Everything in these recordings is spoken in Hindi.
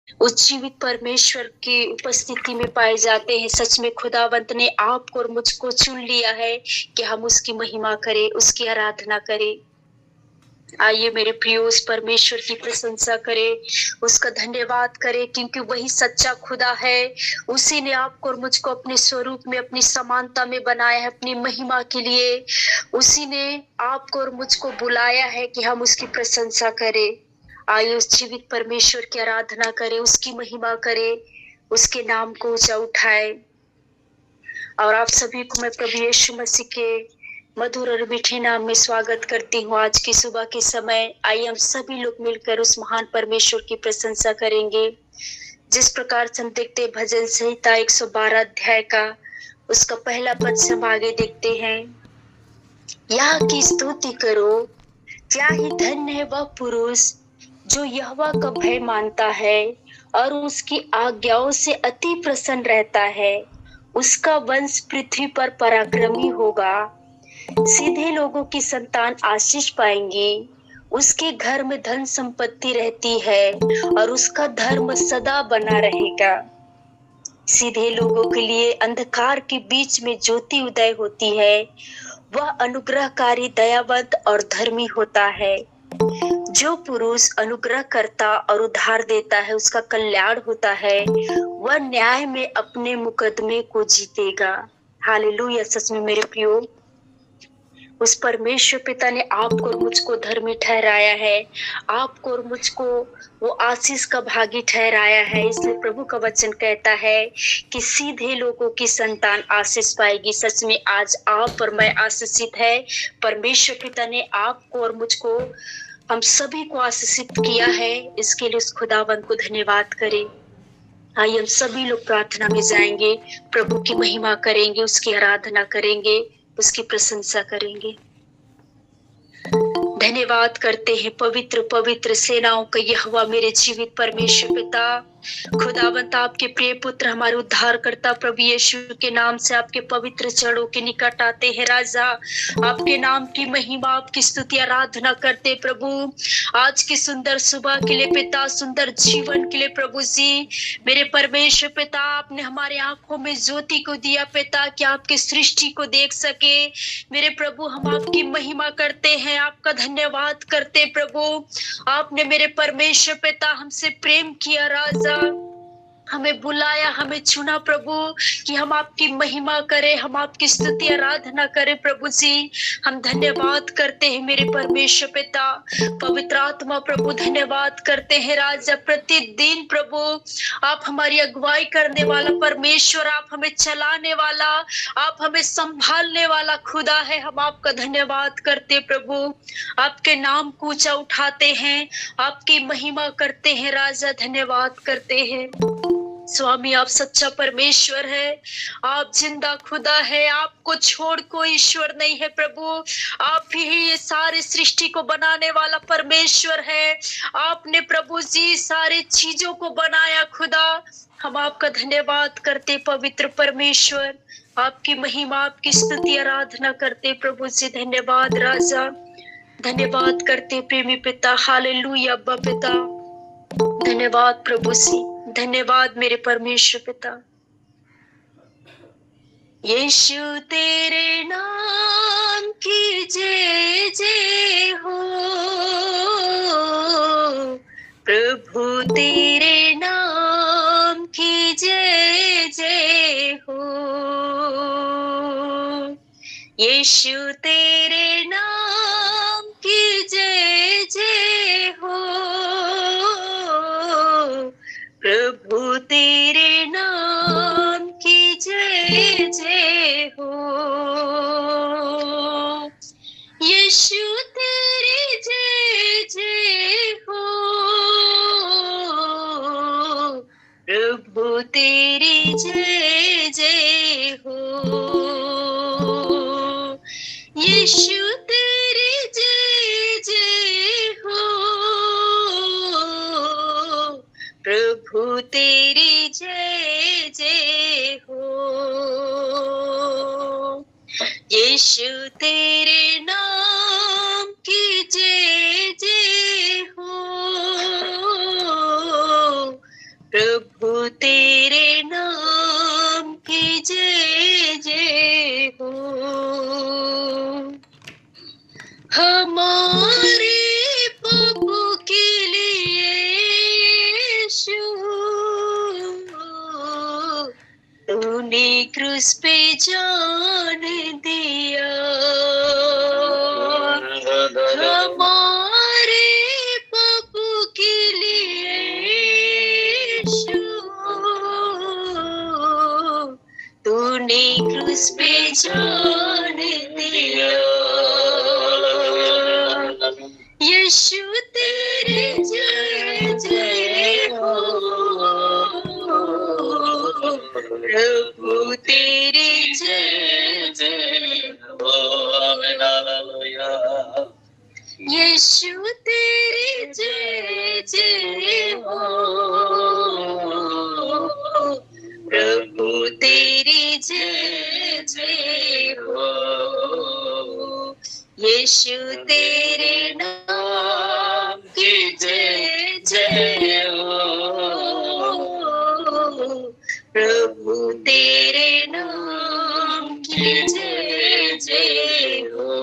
उस जीवित परमेश्वर की उपस्थिति में पाए जाते हैं। सच में खुदावंत ने आपको और मुझको चुन लिया है कि हम उसकी महिमा करें, उसकी आराधना करें। आइए मेरे प्रियो, उस परमेश्वर की प्रशंसा करें, उसका धन्यवाद करें, क्योंकि वही सच्चा खुदा है। उसी ने आपको और मुझको अपने स्वरूप में, अपनी समानता में बनाया है अपनी महिमा के लिए। उसी ने आपको और मुझको बुलाया है कि हम उसकी प्रशंसा करें। आइए उस जीवित परमेश्वर की आराधना करें, उसकी महिमा करें, उसके नाम को ऊंचा उठाए। और आप सभी को मैं प्रभु यीशु मसीह के मधुर और मीठे नाम में स्वागत करती हूँ। आज की सुबह के समय आइए हम सभी लोग मिलकर उस महान परमेश्वर की प्रशंसा करेंगे। जिस प्रकार से हम देखते हैं भजन संहिता 112 अध्याय का उसका पहला पद से हम आगे देखते हैं। यह की स्तुति करो, क्या ही धन्य है वह पुरुष जो यहोवा का भय मानता है और उसकी आज्ञाओं से अति प्रसन्न रहता है। उसका वंश पृथ्वी पर पराक्रमी होगा। सीधे लोगों की संतान आशीष पाएंगी। उसके घर में धन संपत्ति रहती है और उसका धर्म सदा बना रहेगा। सीधे लोगों के लिए अंधकार के बीच में ज्योति उदय होती है। वह अनुग्रहकारी, दयावंत और धर्मी होता है। जो पुरुष अनुग्रह करता और उद्धार देता है उसका कल्याण होता है। वह न्याय में अपने मुकदमे को जीतेगा। हालेलुया। सच में मेरे प्रियो, उस परमेश्वर पिता ने आपको और मुझको धर्मी ठहराया है, आपको और मुझको वो आशीष का भागी ठहराया है। इसलिए प्रभु का वचन कहता है कि सीधे लोगों की संतान आशीष पाएगी। सच में आज आप और मैं आशीषित है। परमेश्वर पिता ने आपको और मुझको, हम सभी को आशीषित किया है। इसके लिए उस खुदावंत को धन्यवाद करें। आइए हम सभी लोग प्रार्थना में जाएंगे, प्रभु की महिमा करेंगे, उसकी आराधना करेंगे, उसकी प्रशंसा करेंगे। धन्यवाद करते हैं पवित्र पवित्र सेनाओं का यहोवा, मेरे जीवित परमेश्वर पिता। खुदावंत आपके प्रिय पुत्र हमारे उद्धारकर्ता प्रभु यीशु के नाम से आपके पवित्र चरणों के निकट आते हैं। राजा, आपके नाम की महिमा, आपकी स्तुति आराधना करते प्रभु। आज की सुंदर सुबह के लिए पिता, सुंदर जीवन के लिए प्रभु जी, मेरे परमेश्वर पिता, आपने हमारे आंखों में ज्योति को दिया पिता, कि आपकी सृष्टि को देख सके। मेरे प्रभु, हम आपकी महिमा करते हैं, आपका धन्यवाद करते प्रभु। आपने मेरे परमेश्वर पिता हमसे प्रेम किया राजा, हमें बुलाया, हमें चुना प्रभु, कि हम आपकी महिमा करें, हम आपकी स्तुति आराधना करें प्रभु जी। हम धन्यवाद करते हैं मेरे परमेश्वर पिता। पवित्र आत्मा प्रभु धन्यवाद करते हैं राजा। प्रतिदिन प्रभु आप हमारी अगुवाई करने वाला परमेश्वर, आप हमें चलाने वाला, आप हमें संभालने वाला खुदा है। हम आपका धन्यवाद करते प्रभु, आपके नाम को ऊंचा उठाते हैं, आपकी महिमा करते हैं राजा, धन्यवाद करते हैं। स्वामी, आप सच्चा परमेश्वर है, आप जिंदा खुदा है, आपको छोड़ कोई ईश्वर नहीं है प्रभु। आप ही ये सारी सृष्टि को बनाने वाला परमेश्वर है। आपने प्रभु जी सारी चीजों को बनाया खुदा। हम आपका धन्यवाद करते पवित्र परमेश्वर, आपकी महिमा, आपकी स्तुति आराधना करते प्रभु जी। धन्यवाद राजा, धन्यवाद करते प्रेमी पिता। हालेलुया अब्बा पिता, धन्यवाद प्रभु जी, धन्यवाद मेरे परमेश्वर पिता। यीशु तेरे नाम की जय जय हो, प्रभु तेरे नाम की जय जय हो। यीशु तेरे नाम की जय जय हो, प्रभु तेरे नाम की जय जय हो। यीशु तेरी जय जय हो, प्रभु तेरी जय जय हो। यीशु तेरी जय जय हो, प्रभु तेरी जय जय हो। यीशु तेरे नाम की जय जय हो, प्रभु तेरे नाम की जय जय हो, हमारे पापों के लिए यीशु तूने क्रूस पे जान दिया, हमारे पापों के लिए यीशु तूने क्रूस पे जान दिया, यीशु तेरे जय जय हो, प्रभु तेरे जय जय हो, यीशु तेरे जय जय हो, प्रभु तेरे जय जय हो, यीशु तेरे नाम की जय जय हो, प्रभु तेरे नाम की जय जय हो,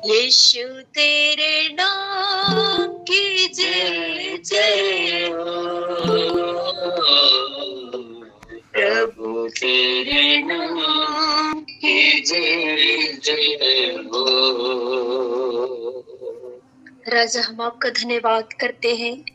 यीशु तेरे नाम की जय जय हो, प्रभु तेरे नाम की जय जय हो। राजा, हम आपका धन्यवाद करते हैं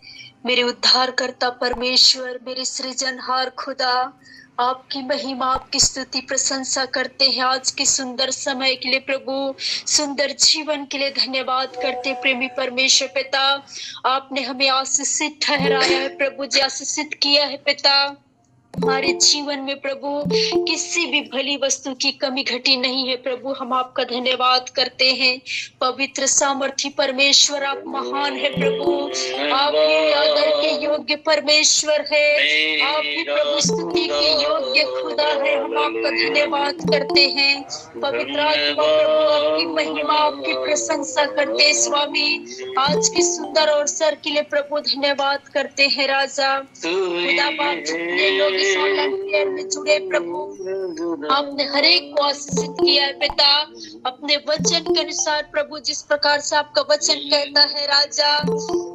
मेरे उद्धारकर्ता परमेश्वर, मेरे सृजनहार खुदा। आपकी महिमा, आपकी स्तुति प्रशंसा करते हैं आज के सुंदर समय के लिए प्रभु, सुंदर जीवन के लिए धन्यवाद करते प्रेमी परमेश्वर पिता। आपने हमें आशीषित ठहराया है प्रभु जी, आशीषित किया है पिता। हमारे जीवन में प्रभु किसी भी भली वस्तु की कमी घटी नहीं है प्रभु, हम आपका धन्यवाद करते हैं। पवित्र सामर्थी परमेश्वर, आप महान है प्रभु, आप ही आदर के योग्य परमेश्वर है, आप ही प्रभु स्तुति के योग्य खुदा है। हम आपका धन्यवाद करते हैं पवित्र आत्मा प्रभु, आपकी महिमा, आपकी प्रशंसा करते हैं स्वामी। आज की सुंदर अवसर के लिए प्रभु धन्यवाद करते हैं राजा। खुदा बाप, जितने लोग इस ऑनलाइन प्रेयर में जुड़े प्रभु, आपने हर एक को आशीषित किया है पिता, अपने वचन के अनुसार प्रभु। जिस प्रकार से आपका वचन कहता है राजा,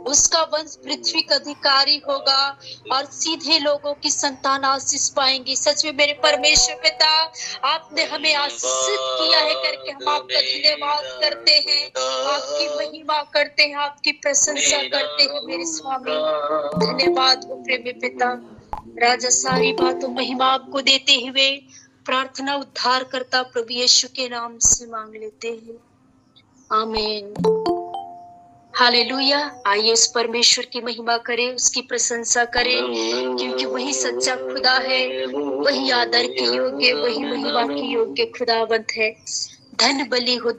उसका वंश पृथ्वी का अधिकारी होगा और सीधे लोगों की संतान आशीष पाएंगी। सच में मेरे परमेश्वर पिता, आपने हमें आशीषित किया है करके हम आपका धन्यवाद करते हैं, आपकी महिमा करते हैं, आपकी प्रशंसा करते हैं मेरे स्वामी। धन्यवाद हो प्रेमी पिता राजा। सारी बातों महिमा आपको देते हुए प्रार्थना उद्धार करता प्रभु यीशु के नाम से मांग लेते हैं, आमीन। हालेलुया। आइए उस परमेश्वर की महिमा करें, उसकी प्रशंसा करें, क्योंकि वही सच्चा खुदा है, वही आदर के योग्य, वही महिमा के योग्य खुदावंत है। धन बलि हो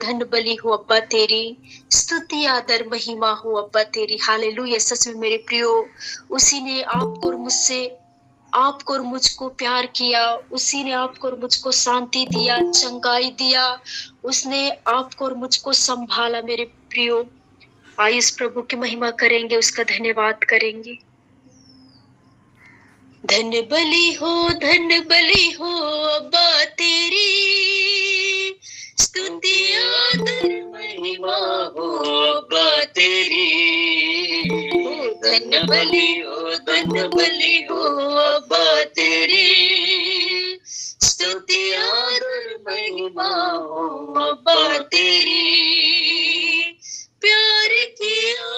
अब्बा तेरी, स्तुति आदर महिमा हो अब्बा तेरी। हालेलुया। सच में मेरे प्रियो, उसी ने आपको और मुझको प्यार किया, उसी ने आपको और मुझको शांति दिया, चंगाई दिया, उसने आपको और मुझको संभाला मेरे प्रियो। आइए इस प्रभु की महिमा करेंगे, उसका धन्यवाद करेंगे। धन बलि हो अब्बा तेरी, स्तुति आदर महिमा हो अब्बा तेरी। धन बलि हो अब्बा तेरी, स्तुति आदर महिमा हो अब्बा तेरी। प्यार किया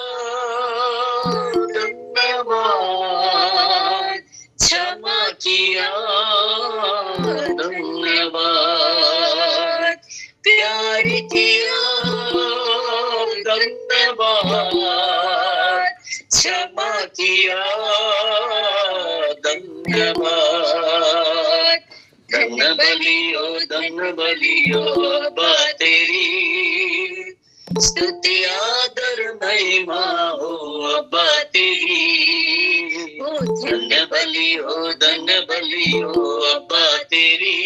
धन्यवाद, क्षमा किया धन्यवाद, प्यार किया धन्यवाद, क्षमा किया धन्यवाद। धन बलि हो अब्बा तेरी, स्तुति आदर महिमा हो अब्बा तेरी। धन बलि हो अब्बा तेरी,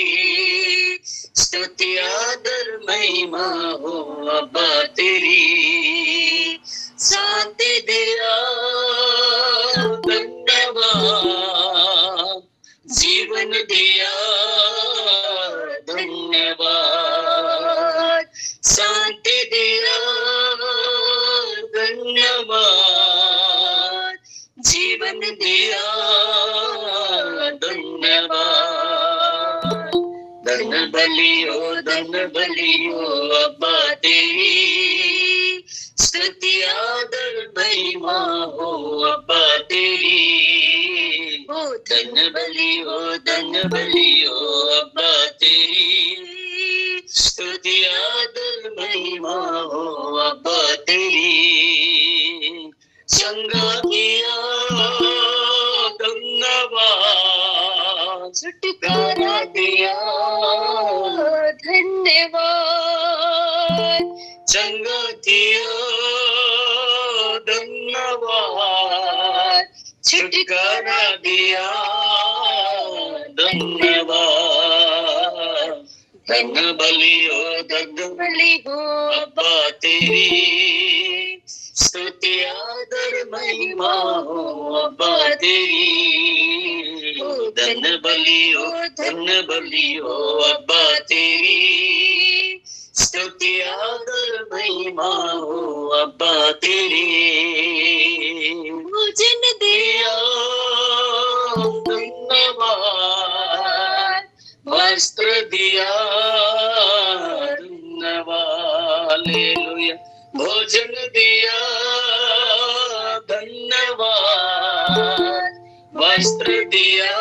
स्तुति आदर महिमा हो अब्बा तेरी। शांति दिया जीवन दिया धन्यवाद, शांति दिया धन्यवाद, जीवन दिया धन्यवाद। धन बलियो अब्बा तेरी, स्तुति आदर महिमा हो अब्बा तेरी। धन बलियो अब्बा तेरी, स्तुति आदर महिमा हो अब्बा तेरी। संगा किया धन्यवाद, छुटकारा दिया धन्यवाद, संगा किया धन्यवाद, छुटकारा दिया धन्यवाद। धन बलियो अब्बा तेरी, स्तुति आदर महिमा हो अब्बा तेरी। धन बलियो अब्बा तेरी, स्तुति आदर महिमा हो अब्बा तेरी। भोजन दिया धन्यवाद, वस्त्र दिया धन्यवाद, हालेलुया। भोजन दिया धन्यवाद, वस्त्र दिया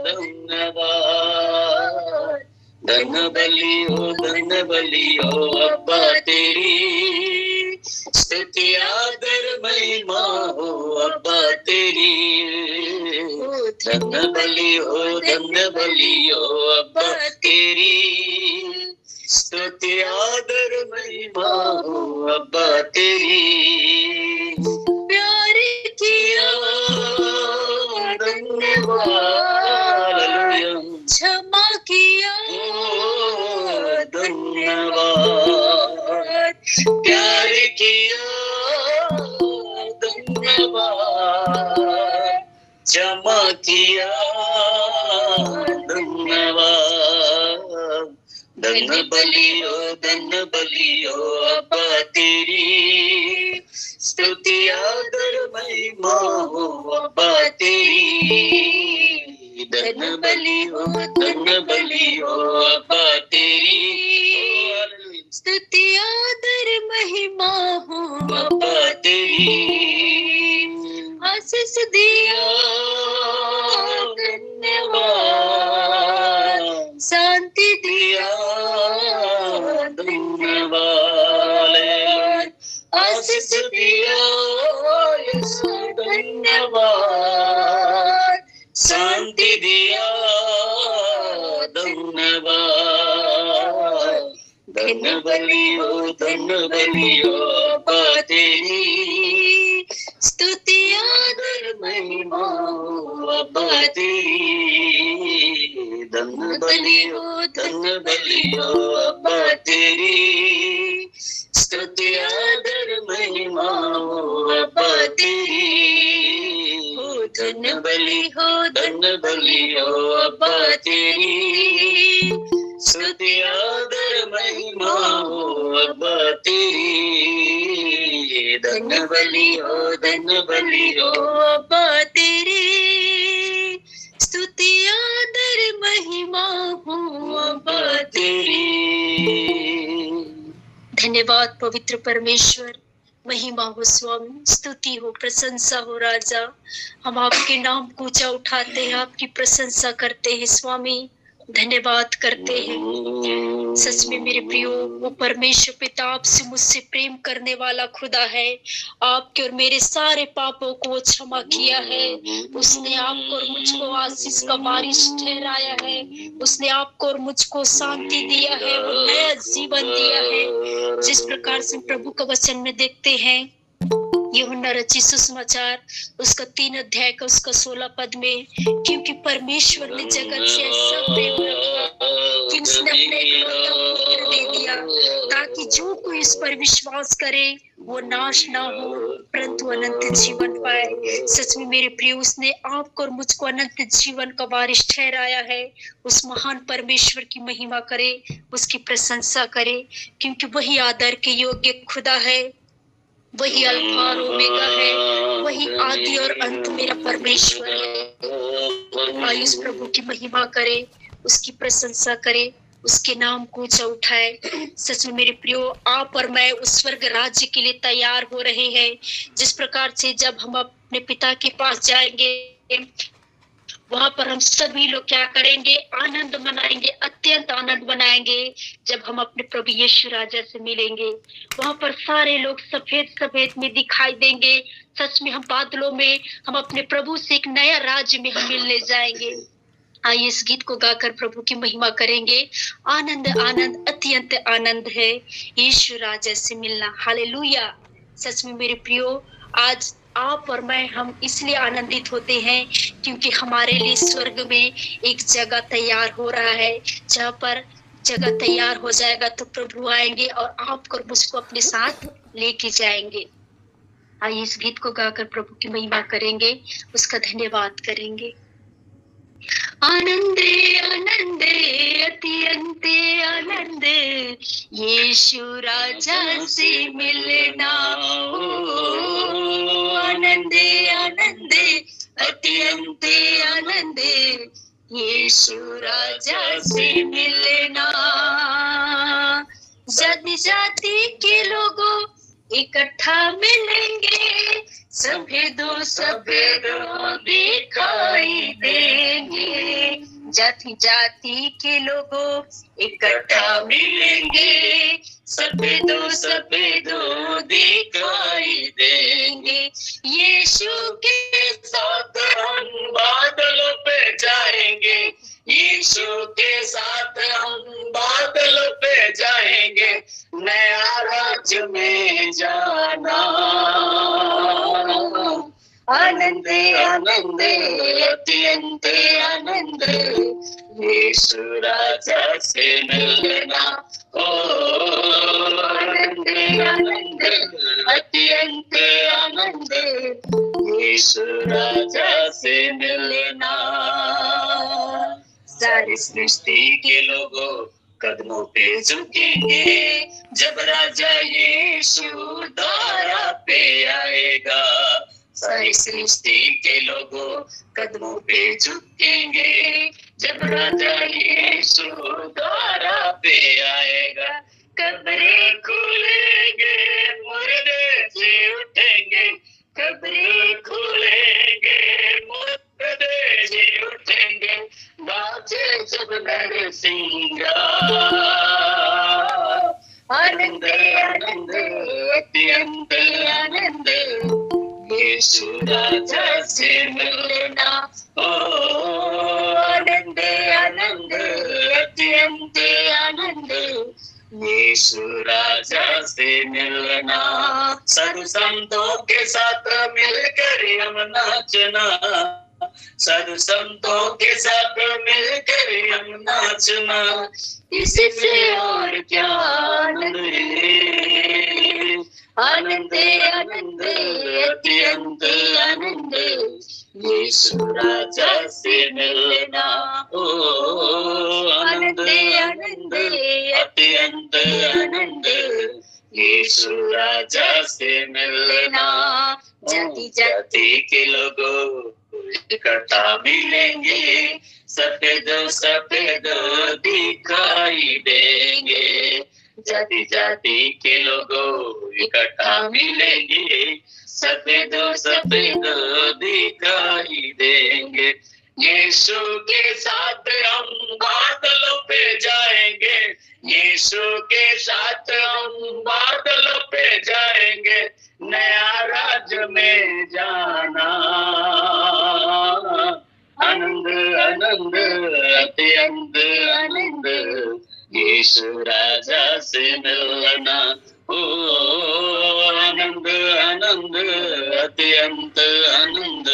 धन्यवाद। धन बलियो अब्बा तेरी, स्तुति आदर महिमा हो अब्बा तेरी। धन बलियो अब्बा तेरी, स्तुति आदर महिमा हो अब्बा तेरी। प्यार किया धन्यवाद, क्षमा किया धन्यवाद, प्यार किया धन्यवाद, क्षमा किया धन्यवाद। धन बलियो अब्बा तेरी, स्तुति आदर महिमा हो अब्बा तेरी। धन बलियो अब्बा तेरी, स्तुति आदर महिमा हो अब्बा तेरी। आशीष दिया धन्यवाद, शांति दिया धन्यवाद, आशीष दिया धन्यवाद, शांति दिया धन्यवाद। धन बलियो अब्बा तेरी, स्तुति आदर महिमा हो अब्बा तेरी। धन बलियो अब्बा तेरी, स्तुति आदर महिमा हो अब्बा तेरी। धन बलियो अब्बा तेरी, स्तुति आदर महिमा हो अब्बा तेरी। धन बलियो अब्बा तेरी, स्तुति आदर महिमा हो अब्बा तेरी। धन्यवाद पवित्र परमेश्वर, महिमा हो स्वामी, स्तुति हो, प्रशंसा हो राजा। हम आपके नाम को ऊंचा उठाते हैं, आपकी प्रशंसा करते हैं स्वामी, धन्यवाद करते हैं। सच में मेरे प्रियो, वो परमेश्वर पिता आपसे मुझसे प्रेम करने वाला खुदा है। आपके और मेरे सारे पापों को वो क्षमा किया है। उसने आपको और मुझको आशीष का बारिश ठहराया है। उसने आपको और मुझको शांति दिया है, वो नया जीवन दिया है। जिस प्रकार से प्रभु का वचन में देखते हैं, यूहन्ना रचित सुसमाचार उसका 3 अध्याय का उसका 16 पद में, क्योंकि परमेश्वर ने जगत से ऐसा प्रेम रखा कि उसने अपने एकलौता पुत्र दे दिया, ताकि जो कोई इस पर विश्वास करे वो नाश ना हो परंतु तू अनंत जीवन पाए। सच में मेरे प्रिय, उसने आपको और मुझको अनंत जीवन का वारिस ठहराया है। उस महान परमेश्वर की महिमा करे, उसकी प्रशंसा करे, क्योंकि वही आदर के योग्य खुदा है, वही अल्फा और ओमेगा है, वही आदि और अंत मेरा परमेश्वर है। आइए उस प्रभु की महिमा करे, उसकी प्रशंसा करे, उसके नाम को ऊंचा उठाए। सच में मेरे प्रियो, आप और मैं उस स्वर्ग राज्य के लिए तैयार हो रहे हैं। जिस प्रकार से जब हम अपने पिता के पास जाएंगे, वहां पर हम सभी लोग क्या करेंगे? आनंद मनाएंगे, अत्यंत आनंद मनाएंगे जब हम अपने प्रभु यीशु राजा से मिलेंगे। वहां पर सारे लोग सफेद सफेद में दिखाई देंगे। सच में हम बादलों में, हम अपने प्रभु से एक नया राज्य में हम मिलने जाएंगे। आइए इस गीत को गाकर प्रभु की महिमा करेंगे। आनंद आनंद अत्यंत आनंद है यीशु राजा से मिलना। हालेलुया। सच में मेरे प्रियो, आज आप और मैं हम इसलिए आनंदित होते हैं क्योंकि हमारे लिए स्वर्ग में एक जगह तैयार हो रहा है। जहाँ पर जगह तैयार हो जाएगा तो प्रभु आएंगे और आपको और मुझको अपने साथ लेके जाएंगे। आइए इस गीत को गाकर प्रभु की महिमा करेंगे, उसका धन्यवाद करेंगे। आनंदे आनंदे अत्यंते आनंद, यीशु राजा से मिलना। आनंदे आनंदे अत्यंते आनंद, यीशु राजा से मिलना। जाति जाति के लोगों इकट्ठा मिलेंगे, सफेदों सफेदों दिखाई देंगे। जाति जाति के लोगों इकट्ठा मिलेंगे, सफेदों सफेदों दिखाई देंगे। यीशु के साथ हम बादलों पे जाएंगे, यीशु के साथ हम बादलों पे जाएंगे, नया राज्य में जाना। आनंद आनंद अत्यंत आनंद, यीशु राजा से मिलना। ओ आनंद आनंद अत्यंत आनंद, यीशु राजा से मिलना। सारी सृष्टि के लोगों कदमों पे झुकेंगे जब राजा यीशु द्वारा पे आएगा। सारी सृष्टि के लोगों कदमों पे झुकेंगे जब राजा यीशु द्वारा पे आएगा। कब्रें खुलेंगे, मुर्दे जी उठेंगे, कब्रें खुलेंगे, मुर्दे जी उठेंगे, बाजे जब नरसिंगा। आनंद आनंद अत्यंत आनंद, यीशु राजा से मिलना। ओ आनंद आनंद अत्यंत आनंद, यीशु राजा से मिलना। साधु संतों के साथ मिलकर हम नाचना, साधु संतों के साथ मिलकर हम नाचना, इससे और क्या आनंद है। आनंद आनंद अत्यंत आनंद, यीशु राजा से मिलना। ओ आनंद आनंद अत्यंत आनंद, यीशु राजा से मिलना। जाति जाति के लोगों इकट्ठा मिलेंगे, सफेद सफेद दिखाई देंगे। जाति जाति के लोगों इकट्ठा मिलेंगे, सफेद सफेद दिखाई देंगे। यीशु के साथ हम बादलों पे जाएंगे, यीशु के साथ हम बादलों पे जाएंगे, नया राज्य में जाना। आनंद आनंद अत्यंत आनंद, यीशु राजा से मिलना। ओ आनंद आनंद अत्यंत आनंद,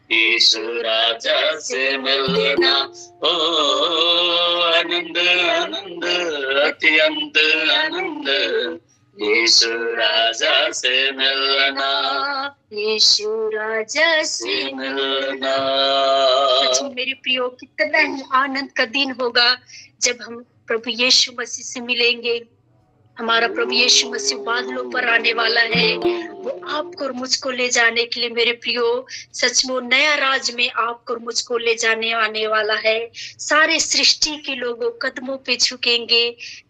यीशु राजा से मिलना। ओ आनंद आनंद अत्यंत आनंद, यीशु राजा से मिलना, यीशु राजा से मिलना। सच में मेरे प्रियो, कितना ही आनंद का दिन होगा जब हम प्रभु यीशु मसीह से मिलेंगे। हमारा प्रभु यीशु मसीह बादलों पर आने वाला है, वो आपको और मुझको ले जाने के लिए मेरे प्रियो, सच में नया राज में आपको और मुझको ले जाने आने वाला है। सारे सृष्टि के लोगों कदमों पे झुकेंगे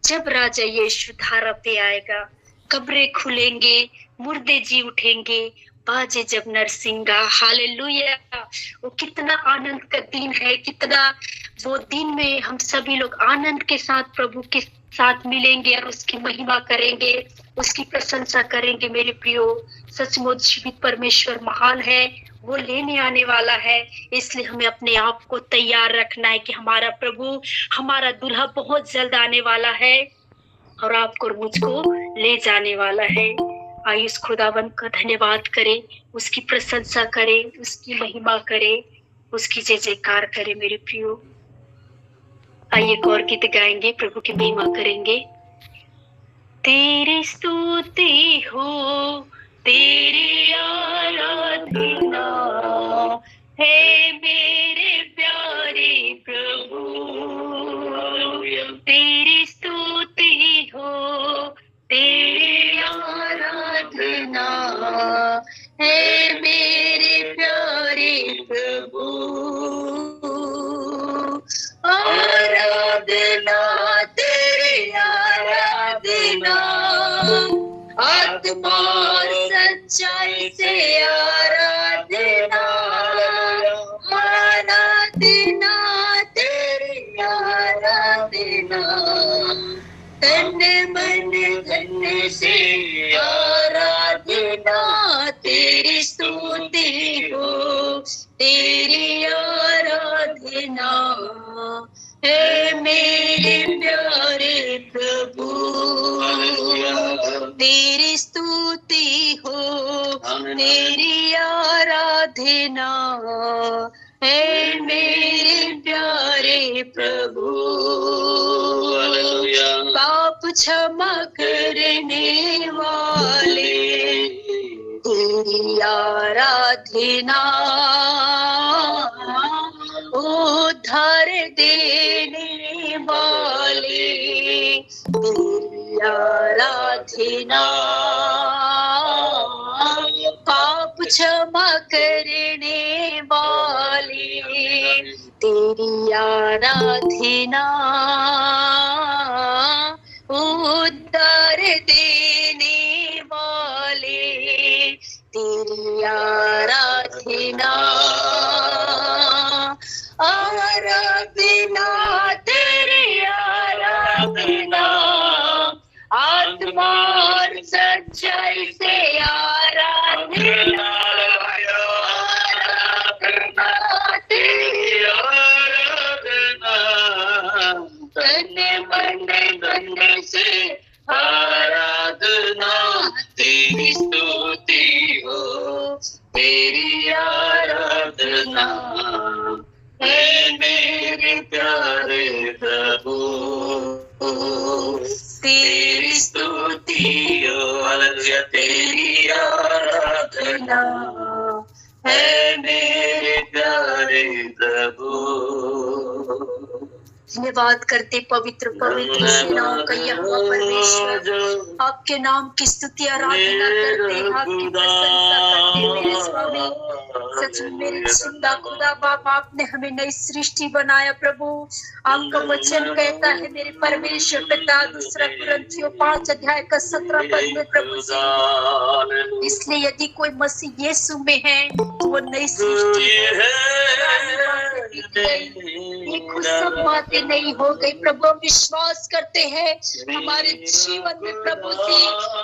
जब राजा यीशु धारा पे आएगा। कब्रें खुलेंगे, मुर्दे जी उठेंगे, बाजे जब नरसिंगा। हालेलुया। वो कितना आनंद का दिन है, कितना वो दिन में हम सभी लोग आनंद के साथ प्रभु के साथ मिलेंगे और उसकी महिमा करेंगे, उसकी प्रशंसा करेंगे। मेरे प्रियो, सचमुच जीवित परमेश्वर महान है, वो लेने आने वाला है। इसलिए हमें अपने आप को तैयार रखना है कि हमारा प्रभु, हमारा दुल्हा बहुत जल्द आने वाला है और आपको और मुझको ले जाने वाला है। आइए उस खुदावंत का धन्यवाद करें, उसकी प्रशंसा करें, उसकी महिमा करें, उसकी जय जयकार करें। मेरे प्रियो, आइए एक और गीत गाएंगे, प्रभु की महिमा करेंगे। तेरी स्तुति हो, तेरी आराधना है मेरे प्यारे प्रभु। तेरी स्तुति हो, तेरी आराधना है मेरे प्यारे प्रभु। आराधना तेरी आराधना, आत्मा और सच्चाई से आराधना। आराधना तेरी आराधना, तन मन धन से आराधना। तेरी स्तुति हो, तेरी आराधना है मेरे प्यारे प्रभु। तेरी स्तुति हो, तेरी आराधना है मेरे प्यारे प्रभु। पाप क्षमा करने वाले तेरी आराधना, उद्धार देने वाले तेरी आराधना। पाप क्षमा करने वाले तेरी आराधना, उद्धार देने वाले तेरी आराधना। आराधना तेरी आराधना, आत्मा और सच्चाई से आराधना। आराधना तेरी आराधना, तन मन धन से आराधना। तेरी स्तुति हो, तेरी आराधना है मेरे प्यारे प्रभु। तेरी स्तुति हो, हालेलुया, तेरी आराधना है मेरे प्यारे प्रभु। धन्यवाद करते पवित्र पवित्र सेनाओं का यहोवा परमेश्वर, आपके नाम की स्तुति आराधना करते, आपकी प्रशंसा करते मेरे स्वामी। सच में मेरे जिंदा खुदा बाप, आपने हमें नई सृष्टि बनाया प्रभु। आपका वचन कहता है मेरे परमेश्वर पिता, दूसरा कुरिन्थियों 5 अध्याय का 17 पद में प्रभु जी, इसलिए यदि कोई मसीह यीशु में है तो वो नई सृष्टि है, सब बातें नहीं हो गई प्रभु। हम विश्वास करते हैं हमारे जीवन में प्रभु जी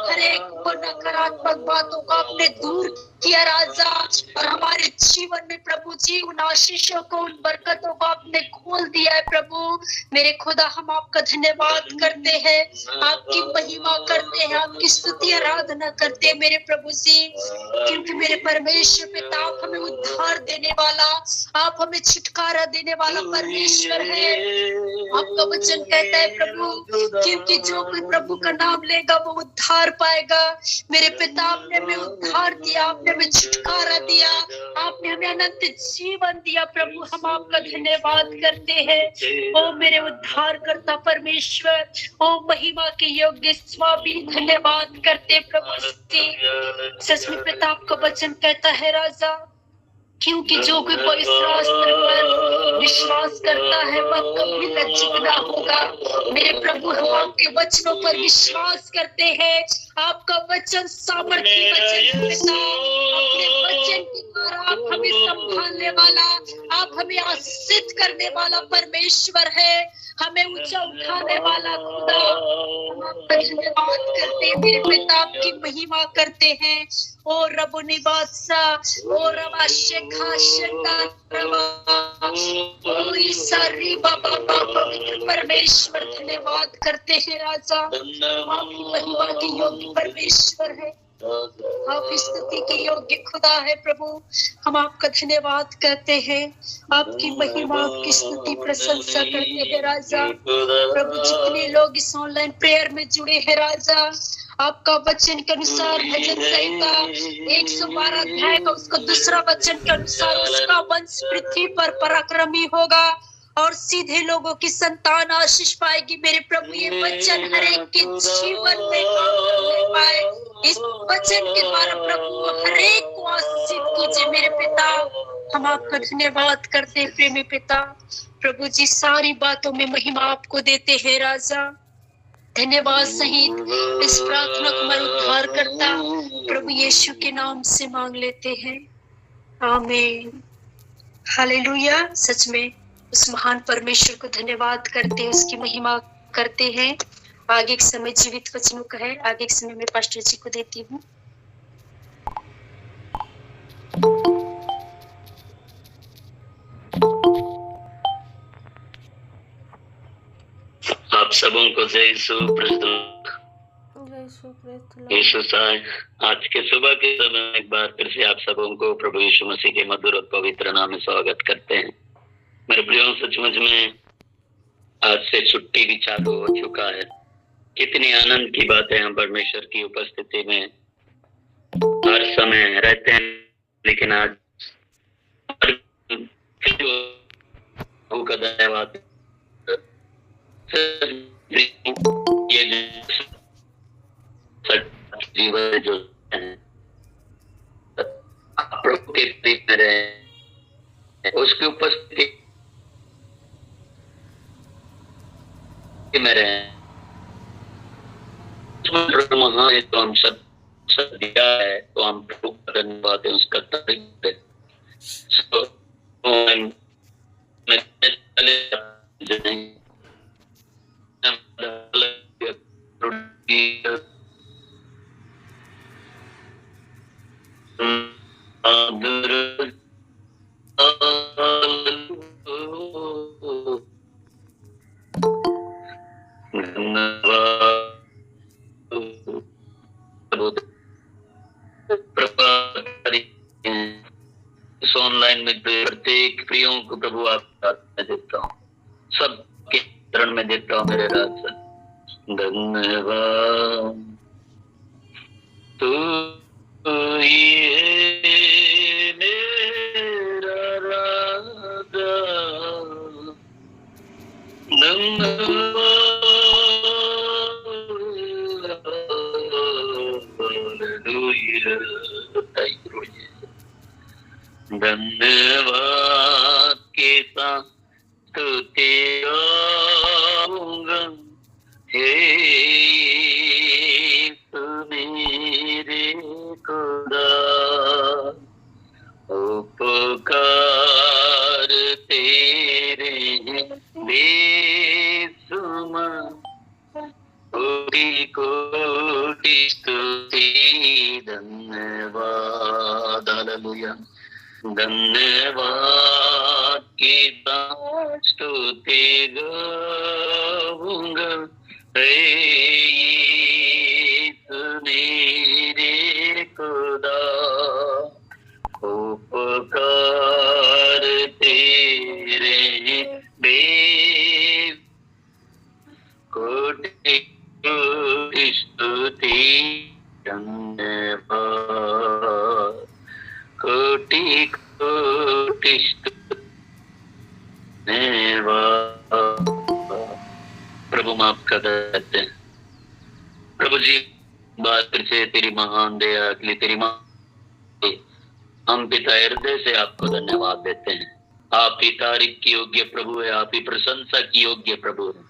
हर एक नकारात्मक बातों को आपने दूर किया राजा, और हमारे जीवन में प्रभु जी उन आशीषों को, उन बरकतों को आपने खोल दिया है प्रभु। मेरे खुदा, हम आपका धन्यवाद करते हैं, आपकी महिमा करते हैं, आपकी स्तुति आराधना करते हैं मेरे प्रभु जी, क्योंकि मेरे परमेश्वर पिता, आप हमें उद्धार देने वाला, आप हमें छुटकारा देने वाला परमेश्वर है। आपका वचन कहता है प्रभु, क्योंकि जो कोई प्रभु का नाम लेगा वो उद्धार पाएगा। मेरे पिता, आपने हमें उद्धार दिया, आपने हमें छुटकारा दिया, आपने हमें अनंत जीवन दिया प्रभु। हम आपका धन्यवाद करते हैं। ओ मेरे उद्धार करता परमेश्वर, ओ महिमा के योग्य स्वामी, धन्यवाद करते प्रभु। सच में पिता, आपका वचन कहता है राजा, क्योंकि जो कोई पवित्र शास्त्र पर विश्वास करता है वह कभी लज्जित ना होगा। मेरे प्रभु, हम आपके वचनों पर विश्वास करते हैं। आपका वचन सामर्थी वचन है पिता। अपने वचन के द्वारा आप हमें संभालने वाला, आप हमें आशीषित करने वाला परमेश्वर है, हमें ऊंचा उठाने वाला खुदा। हम आपका धन्यवाद करते हैं मेरे पिता, आपकी महिमा करते हैं। ओ रबुनी बादशाह, ओ रवा शेखा शेखा रवा, ओ ईसारी बाबा पवित्र परमेश्वर, धन्यवाद करते हैं राजा। आपकी महिमा के योग्य परमेश्वर है, आप स्तुति के योग्य खुदा है प्रभु। हम आपका धन्यवाद करते हैं, आपकी महिमा, आपकी स्तुति प्रशंसा करते हैं राजा। प्रभु, जितने लोग इस ऑनलाइन प्रेयर में जुड़े हैं राजा, आपका वचन के अनुसार भजन संहिता 112 अध्याय का उसका दूसरा वचन के अनुसार उसका वंश पृथ्वी पर पराक्रमी होगा और सीधे लोगों की संतान आशीष पाएगी। मेरे प्रभु, ये वचन हर एक के जीवन में काम करने पाए। इस वचन के द्वारा प्रभु हर एक को आशीषित कीजिए मेरे पिता। हम आपका धन्यवाद करते हैं प्रेमी पिता। प्रभु जी, सारी बातों में महिमा आपको देते हैं राजा। धन्यवाद सहित इस प्रार्थना को हमारे उद्धार करता प्रभु यीशु के नाम से मांग लेते हैं, आमीन। हालेलुया। सच में उस महान परमेश्वर को धन्यवाद करते हैं, उसकी महिमा करते हैं। आगे के समय जीवित वचनों का है, आगे के समय मैं पास्टर जी को देती हूँ। आप सबों को जय यीशु यीशु साहब, आज के सुबह के समय में एक बार फिर से आप सबों को प्रभु यीशु मसीह के मधुर और पवित्र नाम में स्वागत करते हैं। मेरे प्रियो, सचमुच में आज से छुट्टी भी चालू हो चुका है। कितनी आनंद की बात है, हम परमेश्वर की उपस्थिति में हर समय रहते हैं, लेकिन आज धन्यवाद ये जीवन जो प्रभु के प्रीत में रहे, उसकी उपस्थिति में रहे, तो हम सब दिया है, तो हम प्रभु का धन्यवाद है, उसका तारीफ है। इस ऑनलाइन में प्रत्येक प्रियों को प्रभु आपका मैं देता हूँ, सबके चरण में देता हूँ मेरे राज। धन्यवाद तू ये मेरा राजा, धन्यवाद के साथ स्तुति गाऊंगा, हे मेरे खुदा। उपकार तेरे बेसुमार, कोटि कोटि स्तुति। धन्यवाद, हालेलुया। धन्यवाद के साथ स्तुति गाऊंगा, हे यीशु मेरे खुदा। उपकार तेरे की प्रभु माफ कर देते हैं। प्रभु जी बात फिर से तेरी महान दया के लिए तेरी हम पिता हृदय से आपको धन्यवाद देते हैं। आप ही तारीफ की योग्य प्रभु है, आप ही प्रशंसा की योग्य प्रभु है।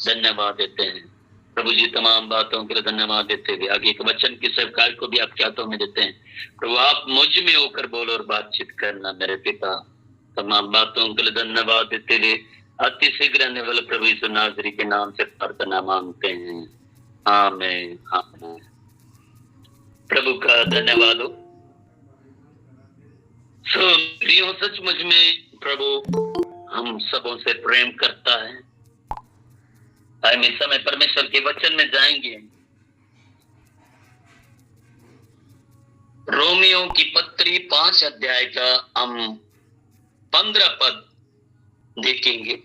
धन्यवाद देते हैं प्रभु जी, तमाम बातों के लिए धन्यवाद देते हुए आगे के वचन की सरकार को भी आपके हाथों में देते हैं। प्रभु आप मुझ में होकर बोलो और बातचीत करना मेरे पिता। तमाम बातों के लिए धन्यवाद देते हुए अति शीघ्र आने वाले प्रभु यीशु नासरी के नाम से प्रार्थना मांगते हैं, आमीन आमीन। प्रभु का धन्यवाद हो। प्रियो, सचमुच में प्रभु हम सबों से प्रेम करता है। हम इस समय परमेश्वर के वचन में जाएंगे। रोमियो की पत्री 5 अध्याय का हम 15 पद देखेंगे।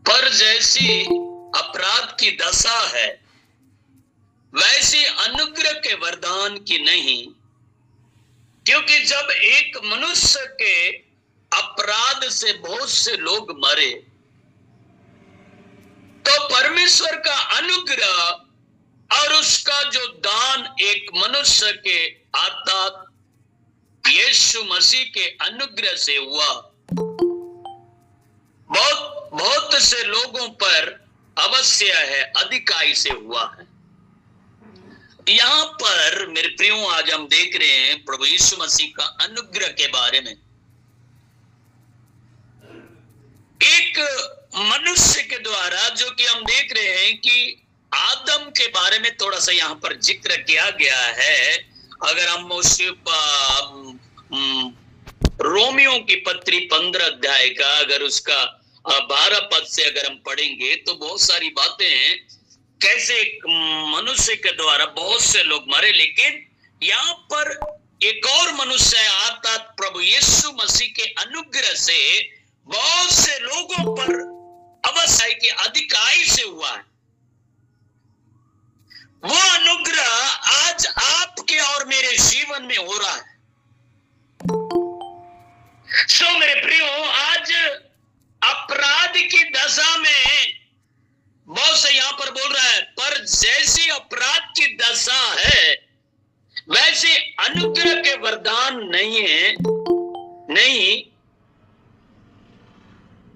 पर जैसी अपराध की दशा है वैसी अनुग्रह के वरदान की नहीं, क्योंकि जब एक मनुष्य के अपराध से बहुत से लोग मरे तो परमेश्वर का अनुग्रह और उसका जो दान एक मनुष्य के अर्थात यीशु मसीह के अनुग्रह से हुआ, बहुत से लोगों पर अवश्य है, अधिकाई से हुआ है। यहां पर मेरे प्रियो आज हम देख रहे हैं प्रभु यीशु मसीह का अनुग्रह के बारे में। एक मनुष्य के द्वारा, जो कि हम देख रहे हैं कि आदम के बारे में थोड़ा सा यहाँ पर जिक्र किया गया है। अगर हम उस रोमियो की पत्री 15 अध्याय का अगर उसका 12 पद से अगर हम पढ़ेंगे तो बहुत सारी बातें हैं, कैसे एक मनुष्य के द्वारा बहुत से लोग मरे, लेकिन यहाँ पर एक और मनुष्य है अर्थात प्रभु यीशु मसीह के अनुग्रह से बहुत से लोगों पर अवश्य के अधिकाई से हुआ है। वो अनुग्रह आज आपके और मेरे जीवन में हो रहा है। सो मेरे प्रियो, आज अपराध की दशा में बहुत से यहां पर बोल रहा है, पर जैसी अपराध की दशा है वैसे अनुग्रह के वरदान नहीं है, नहीं,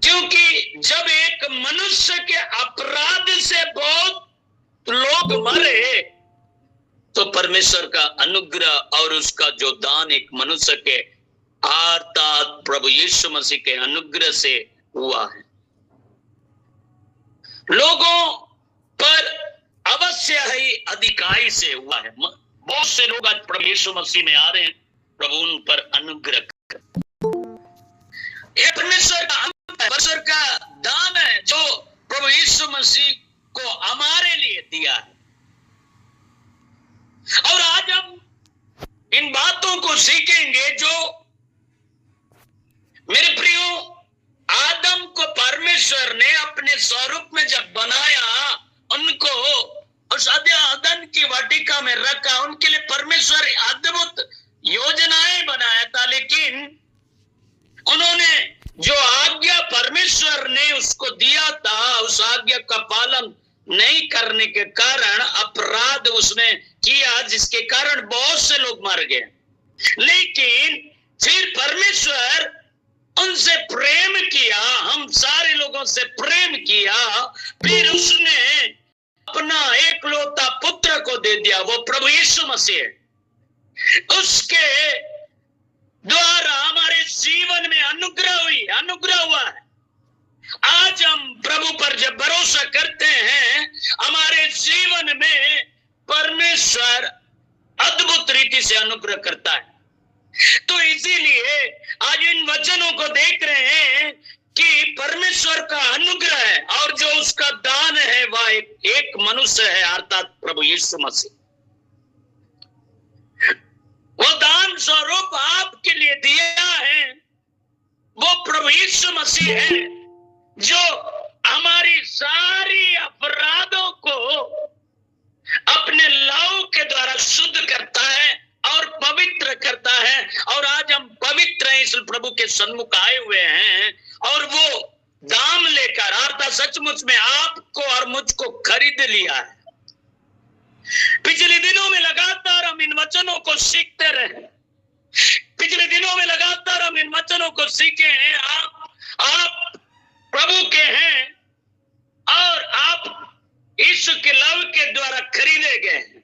क्योंकि जब एक मनुष्य के अपराध से बहुत लोग मरे तो परमेश्वर का अनुग्रह और उसका जो दान एक मनुष्य के अर्थात प्रभु यीशु मसीह के अनुग्रह से हुआ है। लोगों पर अवश्य ही अधिकाई से हुआ है। बहुत से लोग आज प्रभु यीशु मसीह में आ रहे हैं, प्रभु उन पर अनुग्रह कर। परमेश्वर का दान है जो प्रभु यीशु मसीह को हमारे लिए दिया है। और आज हम इन बातों को सीखेंगे जो मेरे प्रियो, आदम को परमेश्वर ने अपने स्वरूप में जब बनाया, उनको उस अदन की वाटिका में रखा, उनके लिए परमेश्वर अद्भुत योजनाएं बनाया था, लेकिन उन्होंने जो आज्ञा परमेश्वर ने उसको दिया था उस आज्ञा का पालन नहीं करने के कारण अपराध उसने किया, जिसके कारण बहुत से लोग मर गए। लेकिन फिर परमेश्वर उनसे प्रेम किया, हम सारे लोगों से प्रेम किया, फिर उसने अपना एकलौता पुत्र को दे दिया, वो प्रभु यीशु मसीह। उसके द्वारा हमारे जीवन में अनुग्रह हुआ है। आज हम प्रभु पर जब भरोसा करते हैं, हमारे जीवन में परमेश्वर अद्भुत रीति से अनुग्रह करता है। तो इसीलिए आज इन वचनों को देख रहे हैं कि परमेश्वर का अनुग्रह है और जो उसका दान है वह एक मनुष्य है अर्थात प्रभु यीशु मसीह। वो दान स्वरूप आपके लिए दिया है, वो प्रभु यीशु मसीह है जो हमारी सारी अपराधों को अपने लहू के द्वारा शुद्ध करता है और पवित्र करता है और आज हम पवित्र हैं, इस प्रभु के सन्मुख आए हुए हैं और वो दाम लेकर अर्थात सचमुच में आपको और मुझको खरीद लिया है। पिछले दिनों में लगातार हम इन वचनों को सीखते रहे, पिछले दिनों में लगातार हम इन वचनों को सीखे हैं। आप प्रभु के हैं और आप यीशु के लव के द्वारा खरीदे गए हैं।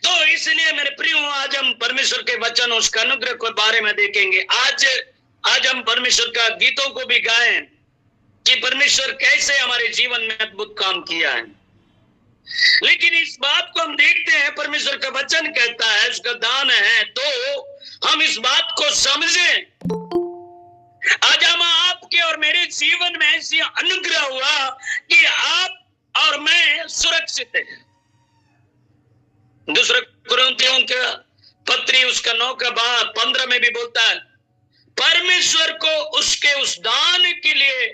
तो इसलिए मेरे प्रियो, आज हम परमेश्वर के वचन, उसका अनुग्रह के बारे में देखेंगे। आज हम परमेश्वर का गीतों को भी गाएं कि परमेश्वर कैसे हमारे जीवन में अद्भुत काम किया है। लेकिन इस बात को हम देखते हैं, परमेश्वर का वचन कहता है उसका दान है, तो हम इस बात को समझें। आज हम आपके और मेरे जीवन में ऐसी अनुग्रह हुआ कि आप और मैं सुरक्षित हैं। दूसरा कुरिन्थियों का पत्री उसका 9:15 में भी बोलता है, परमेश्वर को उसके उस दान के लिए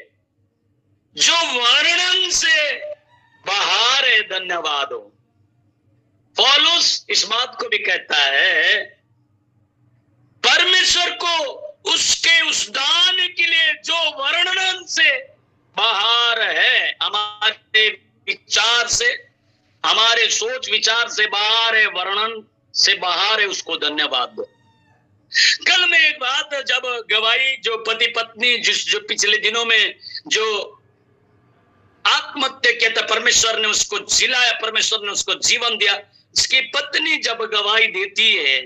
जो वर्णन से बाहर है धन्यवाद हो। पौलुस इस बात को भी कहता है, परमेश्वर को उसके उस दान के लिए जो वर्णन से बाहर है, हमारे विचार से, हमारे सोच विचार से बाहर है, वर्णन से बाहर है, उसको धन्यवाद दो। कल में एक बात जब गवाही, जो पति पत्नी जो पिछले दिनों में जो आत्महत्या किया था, परमेश्वर ने उसको जिलाया, परमेश्वर ने उसको जीवन दिया। उसकी पत्नी जब गवाही देती है,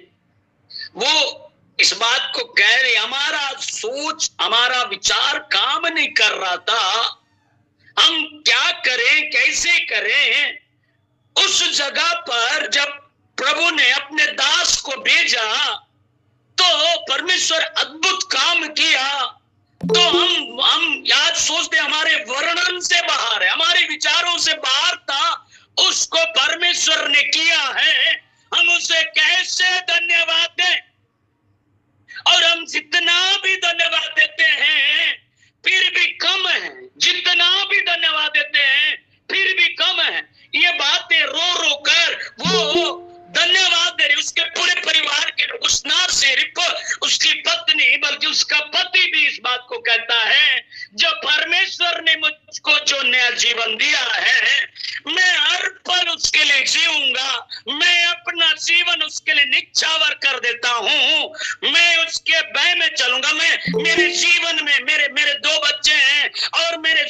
वो इस बात को कह रही, हमारा सोच, हमारा विचार काम नहीं कर रहा था, हम क्या करें, कैसे करें। उस जगह पर जब प्रभु ने अपने दास को भेजा तो परमेश्वर अद्भुत काम किया। तो हम याद सोचते हमारे वर्णन से बाहर है, हमारे विचारों से बाहर था, उसको परमेश्वर ने किया है। हम उसे कैसे धन्यवाद दें। और हम जितना भी धन्यवाद देते हैं फिर भी कम है, जितना भी धन्यवाद देते हैं फिर भी कम है। ये बातें रो रो कर वो धन्यवाद दे रही, उसके पूरे परिवार के लोग, उस ना सिर्फ उसकी पत्नी बल्कि उसका पति भी इस बात को कहता है, जो परमेश्वर ने मुझको जो नया जीवन दिया है, मैं हर पल उसके लिए जीऊंगा, मैं अपना जीवन उसके लिए निछावर कर देता हूं, मैं उसके भय में चलूंगा। मैं मेरे जीवन में मेरे 2 बच्चे हैं और मेरे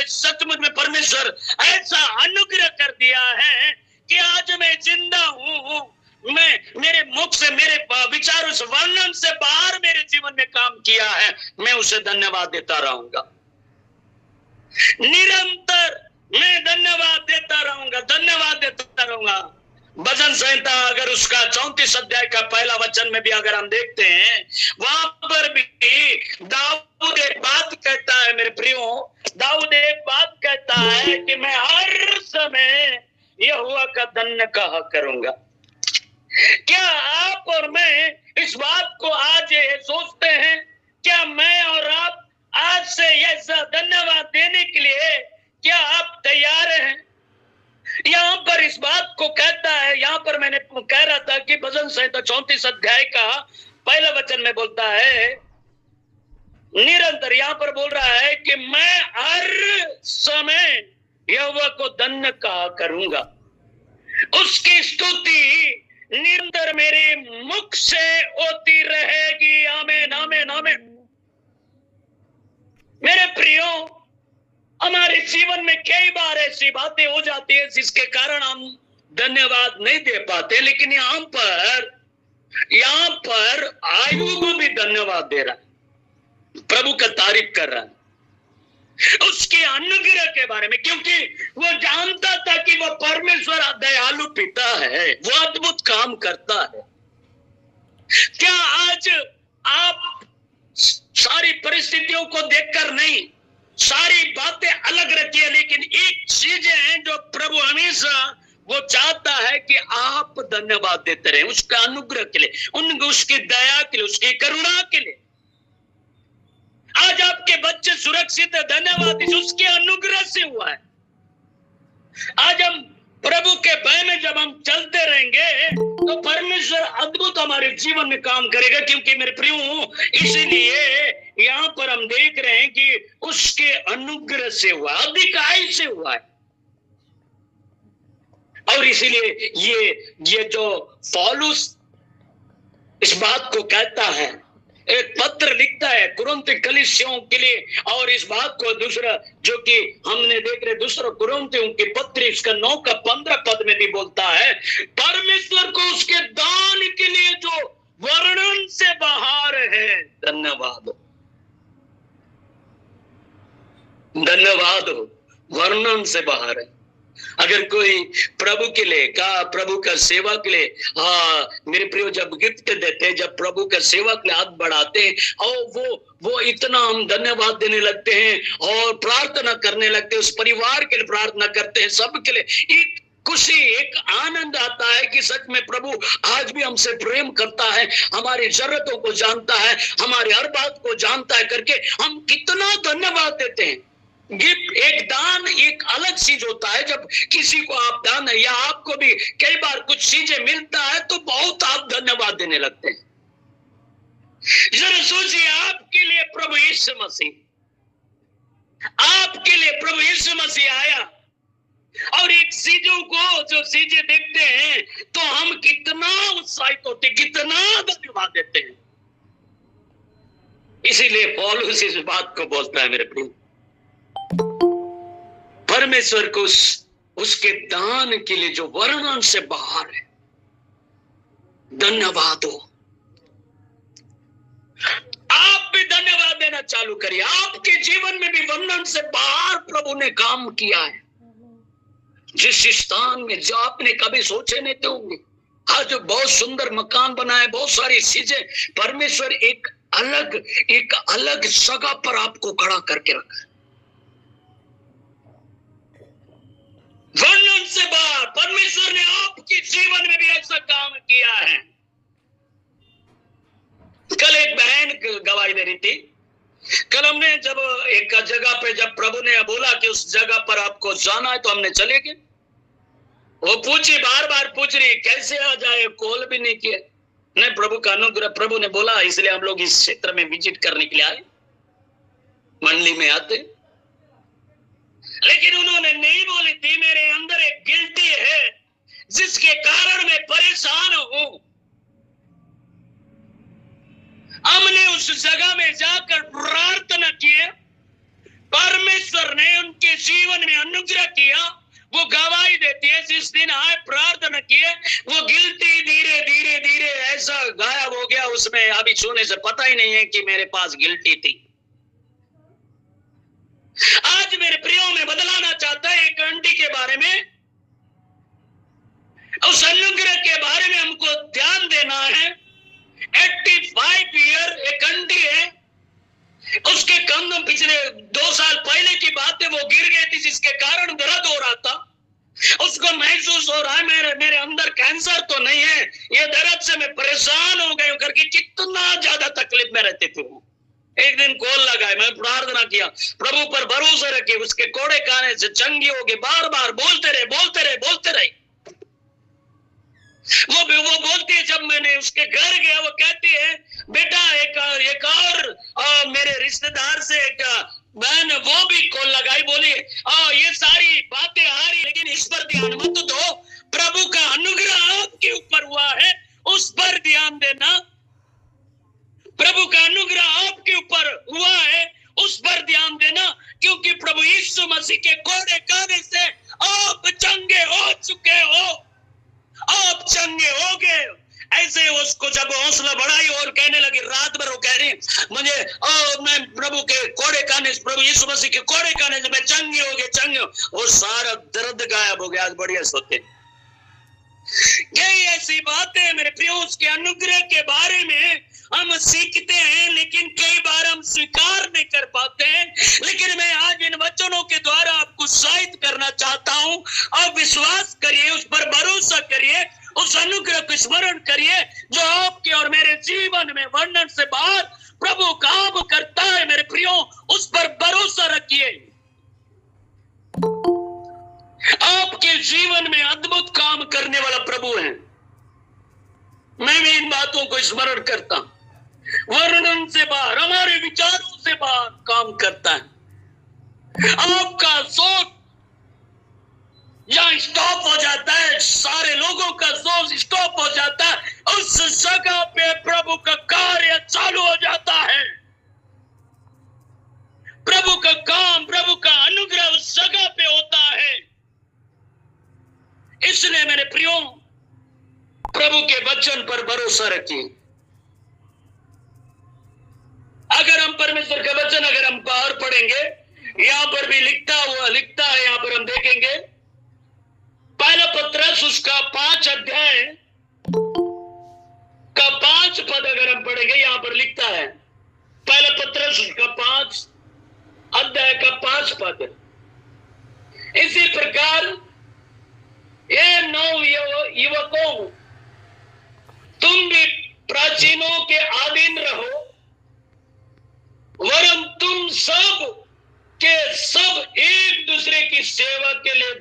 सचमुच में परमेश्वर ऐसा अनुग्रह कर दिया है कि आज मैं जिंदा हूं। मेरे मुख से, मेरे विचारों से, वर्णन से बाहर मेरे जीवन में काम किया है, मैं उसे धन्यवाद देता रहूंगा। निरंतर मैं धन्यवाद देता रहूंगा, धन्यवाद देता रहूंगा। भजन संहिता अगर उसका 34 अध्याय का पहला वचन में भी अगर हम देखते हैं, वहां पर भी दाऊद एक बात कहता है, मेरे प्रियो, दाऊद एक बात कहता है कि मैं हर समय यहोवा का धन्य कहा करूंगा। क्या आप और मैं इस बात को आज ये सोचते हैं? क्या मैं और आप आज से ऐसा धन्यवाद देने के लिए क्या आप तैयार हैं? यहाँ पर इस बात को कहता है, यहाँ पर मैंने कह रहा था कि भजन संहिता 34 अध्याय का पहला वचन में बोलता है, निरंतर यहाँ पर बोल रहा है कि मैं हर समय यहोवा को धन्य कहा करूंगा, उसकी स्तुति निरंतर मेरे मुख से होती रहेगी। आमीन, आमीन, आमीन। मेरे प्रियो, हमारे जीवन में कई बार ऐसी बातें हो जाती है जिसके कारण हम धन्यवाद नहीं दे पाते, लेकिन यहाँ पर आयुब भी धन्यवाद दे रहा है, प्रभु का तारीफ कर रहा है उसके अनुग्रह के बारे में, क्योंकि वो जानता था कि वो परमेश्वर दयालु पिता है, वो अद्भुत काम करता है। क्या आज आप सारी परिस्थितियों को देखकर नहीं, सारी बातें अलग रखिए, लेकिन एक चीजें हैं जो प्रभु हमेशा वो चाहता है कि आप धन्यवाद देते रहे उसका अनुग्रह के लिए, उसकी दया के लिए, उसकी करुणा के लिए। आज आपके बच्चे सुरक्षित है, धन्यवाद उसके अनुग्रह से हुआ है। आज हम प्रभु के भय में जब हम चलते रहेंगे तो परमेश्वर अद्भुत हमारे जीवन में काम करेगा। क्योंकि मेरे प्रियो, इसीलिए यहाँ पर हम देख रहे हैं कि उसके अनुग्रह से हुआ, अधिकाई से हुआ है। और इसीलिए ये जो पौलुस इस बात को कहता है, एक पत्र लिखता है कुरिन्थ कलीसियाओं के लिए, और इस बात को दूसरा जो कि हमने देख रहे दूसरा कुरिन्थियों के पत्र इसका 9 का 15 पद में भी बोलता है, परमेश्वर को उसके दान के लिए जो वर्णन से बाहर है। धन्यवाद, धन्यवाद हो, वर्णन से बाहर है। अगर कोई प्रभु के लिए प्रभु का सेवा के लिए, मेरे प्रियो, जब गिफ्ट देते हैं, जब प्रभु का सेवा के लिए हाथ बढ़ाते हैं, और वो इतना हम धन्यवाद देने लगते हैं और प्रार्थना करने लगते हैं, उस परिवार के लिए प्रार्थना करते हैं, सबके लिए एक खुशी, एक आनंद आता है कि सच में प्रभु आज भी हमसे प्रेम करता है, हमारी जरूरतों को जानता है, हमारी हर बात को जानता है करके हम कितना धन्यवाद देते हैं। गिफ्ट, एक दान एक अलग चीज होता है। जब किसी को आप दान, या आपको भी कई बार कुछ चीजें मिलता है तो बहुत आप धन्यवाद देने लगते हैं। जरा सोचिए, आपके लिए प्रभु यीशु मसीह, आपके लिए प्रभु यीशु मसीह आया, और एक चीजों को जो चीजें देखते हैं तो हम कितना उत्साहित होते, कितना धन्यवाद देते हैं। इसीलिए पौलुस इस बात को बोलता है, मेरे प्रिय, परमेश्वर को उसके दान के लिए जो वर्णन से बाहर है, धन्यवाद हो। आप भी धन्यवाद देना चालू करिए। आपके जीवन में भी वर्णन से बाहर प्रभु ने काम किया है। जिस स्थान में जो आपने कभी सोचे नहीं थे होंगे, आज बहुत सुंदर मकान बनाए, बहुत सारी चीजें, परमेश्वर एक अलग जगह पर आपको खड़ा करके रखा है। वर्णन से बाहर परमेश्वर ने आपके जीवन में भी ऐसा काम किया है। कल एक बहन गवाही दे रही थी। कल हमने जब एक जगह पे जब प्रभु ने बोला कि उस जगह पर आपको जाना है तो हमने चले गए। वो पूछी, बार बार पूछ रही कैसे आ जाए, कॉल भी नहीं किया। नहीं, प्रभु का अनुग्रह, प्रभु ने बोला इसलिए हम लोग इस क्षेत्र में विजिट करने के लिए आए, मंडली में आते। लेकिन उन्होंने नहीं बोली थी, मेरे अंदर एक गिल्टी है जिसके कारण मैं परेशान हूं। हमने उस जगह में जाकर प्रार्थना किए, परमेश्वर ने उनके जीवन में अनुग्रह किया। वो गवाही देती है, जिस दिन आए प्रार्थना किए, वो गिल्टी धीरे धीरे धीरे ऐसा गायब हो गया। उसमें अभी छूने से पता ही नहीं है कि मेरे पास गिल्टी थी। आज मेरे प्रियो में बदलाना चाहता है एक आंटी के बारे में, उस अनुग्रह के बारे में हमको ध्यान देना है। 85 ईयर एक आंटी है, उसके कंधों पिछले 2 साल पहले की बात है, वो गिर गई थी जिसके कारण दर्द हो रहा था। उसको महसूस हो रहा है मेरे अंदर कैंसर तो नहीं है, ये दर्द से मैं परेशान हो गई हूं करके कितना ज्यादा तकलीफ में रहते थे। वो एक दिन कॉल लगाए, मैं प्रार्थना किया, प्रभु पर भरोसा रखे, उसके कोड़े खाने से चंगी होगी। बार बार बोलते रहे। वो बोलती है, जब मैंने उसके घर गया, वो कहती है, बेटा एक और मेरे रिश्तेदार से एक बहन, वो भी कॉल लगाई, बोली ये सारी बातें आ रही, लेकिन इस पर ध्यान मत दो, प्रभु का अनुग्रह आपके ऊपर हुआ है, उस पर ध्यान देना। प्रभु का अनुग्रह आपके ऊपर हुआ है, उस पर ध्यान देना, क्योंकि प्रभु यीशु मसीह के कोड़े खाने से आप चंगे हो चुके हो, आप चंगे हो गए। ऐसे उसको जब हौसला बढ़ाई और कहने लगी, रात भर वो कह रही मुझे, मैं प्रभु के कोड़े खाने से, प्रभु यीशु मसीह के कोड़े खाने से मैं चंगी हो गई, वो सारा दर्द गायब हो गया। आज बढ़िया सोते। यही ऐसी बातें मेरे प्रियो, उसके अनुग्रह के बारे में हम सीखते हैं, लेकिन कई बार हम स्वीकार नहीं कर पाते हैं। लेकिन मैं आज इन वचनों के द्वारा आपको उत्साहित करना चाहता हूं। आप विश्वास करिए, उस पर भरोसा करिए, उस अनुग्रह को स्मरण करिए जो आपके और मेरे जीवन में वर्णन से बाहर प्रभु काम करता है। मेरे प्रियो, उस पर भरोसा रखिए। आपके जीवन में अद्भुत काम करने वाला प्रभु है। मैं भी इन बातों को स्मरण करता हूं। वर्णन से बाहर, हमारे विचारों से बाहर काम करता है। आपका सोच यहां स्टॉप हो जाता है, सारे लोगों का सोच स्टॉप हो जाता है। उस जगह पे प्रभु का कार्य चालू हो जाता है। प्रभु का काम, प्रभु का अनुग्रह उस जगह पे होता है। इसलिए मेरे प्रियो, प्रभु के वचन पर भरोसा रखिए। अगर हम परमेश्वर का वचन अगर हम बाहर पढ़ेंगे, यहां पर भी लिखता है, यहां पर हम देखेंगे पहला पत्रस उसका 5 अध्याय का 5 पद अगर हम पढ़ेंगे, यहां पर लिखता है पहला पत्रस उसका 5 अध्याय का 5 पद। इसी प्रकार ये नव युवकों, तुम भी प्राचीनों के अधीन रहो, वरन तुम सब के सब एक दूसरे की सेवा के लिए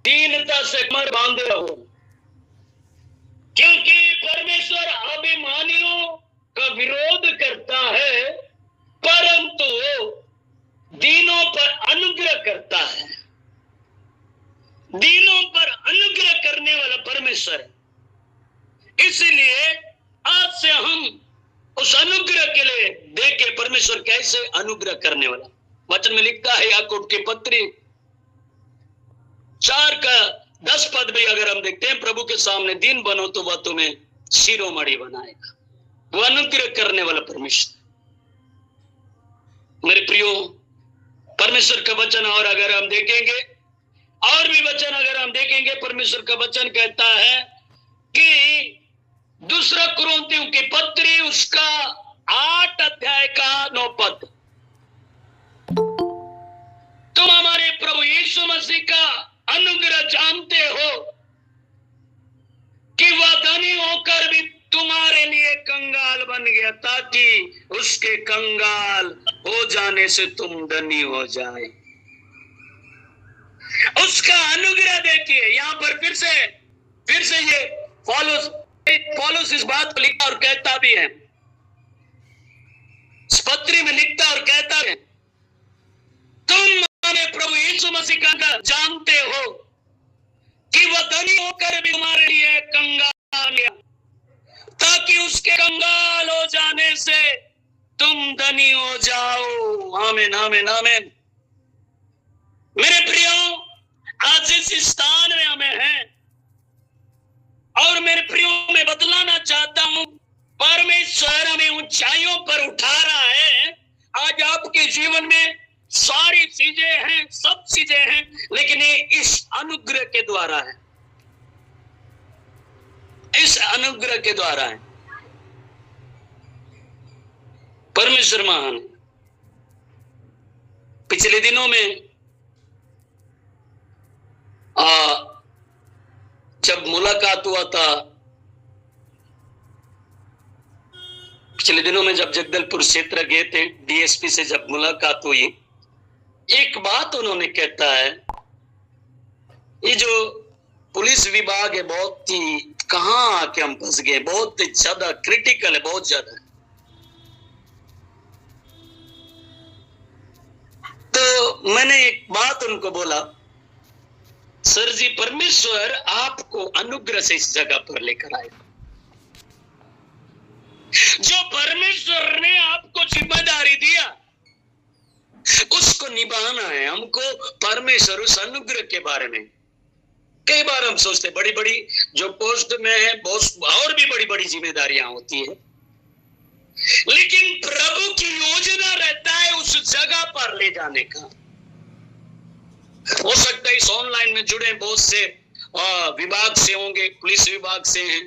दीनता से कमर बांधे रहो, क्योंकि परमेश्वर अभिमानियों का विरोध करता है, परंतु दीनों पर अनुग्रह करता है। दीनों पर अनुग्रह करने वाला परमेश्वर है। इसलिए आज से हम उस अनुग्रह के लिए देखे परमेश्वर कैसे अनुग्रह करने वाला। वचन में लिखता है याकूब की पत्री 4 का 10 पद भी अगर हम देखते हैं, प्रभु के सामने दीन बनो तो वह तुम्हें शिरोमणि बनाएगा। वो अनुग्रह करने वाला परमेश्वर। मेरे प्रियो, परमेश्वर का वचन और अगर हम देखेंगे, और भी वचन अगर हम देखेंगे, परमेश्वर का वचन कहता है कि दूसरा कुरिन्थियों की पत्री उसका 8 अध्याय का 9 पद, तुम हमारे प्रभु यीशु मसीह का अनुग्रह जानते हो कि वह धनी होकर भी तुम्हारे लिए कंगाल बन गया, ताकि उसके कंगाल हो जाने से तुम धनी हो जाए। उसका अनुग्रह देखिए। यहां पर फिर से ये पौलुस इस बात को लिखता और कहता भी है, इस पत्री में लिखता और कहता है, तुम हमारे प्रभु यीशु मसीह का जानते हो कि वह धनी होकर भी तुम्हारे लिए कंगाल गया, ताकि उसके कंगाल हो जाने से तुम धनी हो जाओ। आमीन, आमीन, आमीन। मेरे प्रियो, आज इस स्थान में हमें हैं और मेरे प्रियो में बदलाना चाहता हूं। परमेश्वर हमें ऊंचाइयों पर उठा रहा है। आज आपके जीवन में सारी चीजें हैं, सब चीजें हैं, लेकिन ये इस अनुग्रह के द्वारा है। इस अनुग्रह के द्वारा है। परमेश्वर महान। पिछले दिनों में जब मुलाकात हुआ था, पिछले दिनों में जब जगदलपुर क्षेत्र गए थे, डीएसपी से जब मुलाकात हुई, एक बात उन्होंने कहता है, ये जो पुलिस विभाग है बहुत ही, कहां आके हम फंस गए, बहुत ज्यादा क्रिटिकल है, बहुत ज्यादा। तो मैंने एक बात उनको बोला, सर जी, परमेश्वर आपको अनुग्रह से इस जगह पर लेकर आएगा। जो परमेश्वर ने आपको जिम्मेदारी दिया उसको निभाना है हमको। परमेश्वर उस अनुग्रह के बारे में, कई बार हम सोचते बड़ी बड़ी जो पोस्ट में है, बहुत और भी बड़ी बड़ी जिम्मेदारियां होती है, लेकिन प्रभु की योजना रहता है उस जगह पर ले जाने का। हो सकता है इस ऑनलाइन में जुड़े बहुत से विभाग से होंगे, पुलिस विभाग से हैं,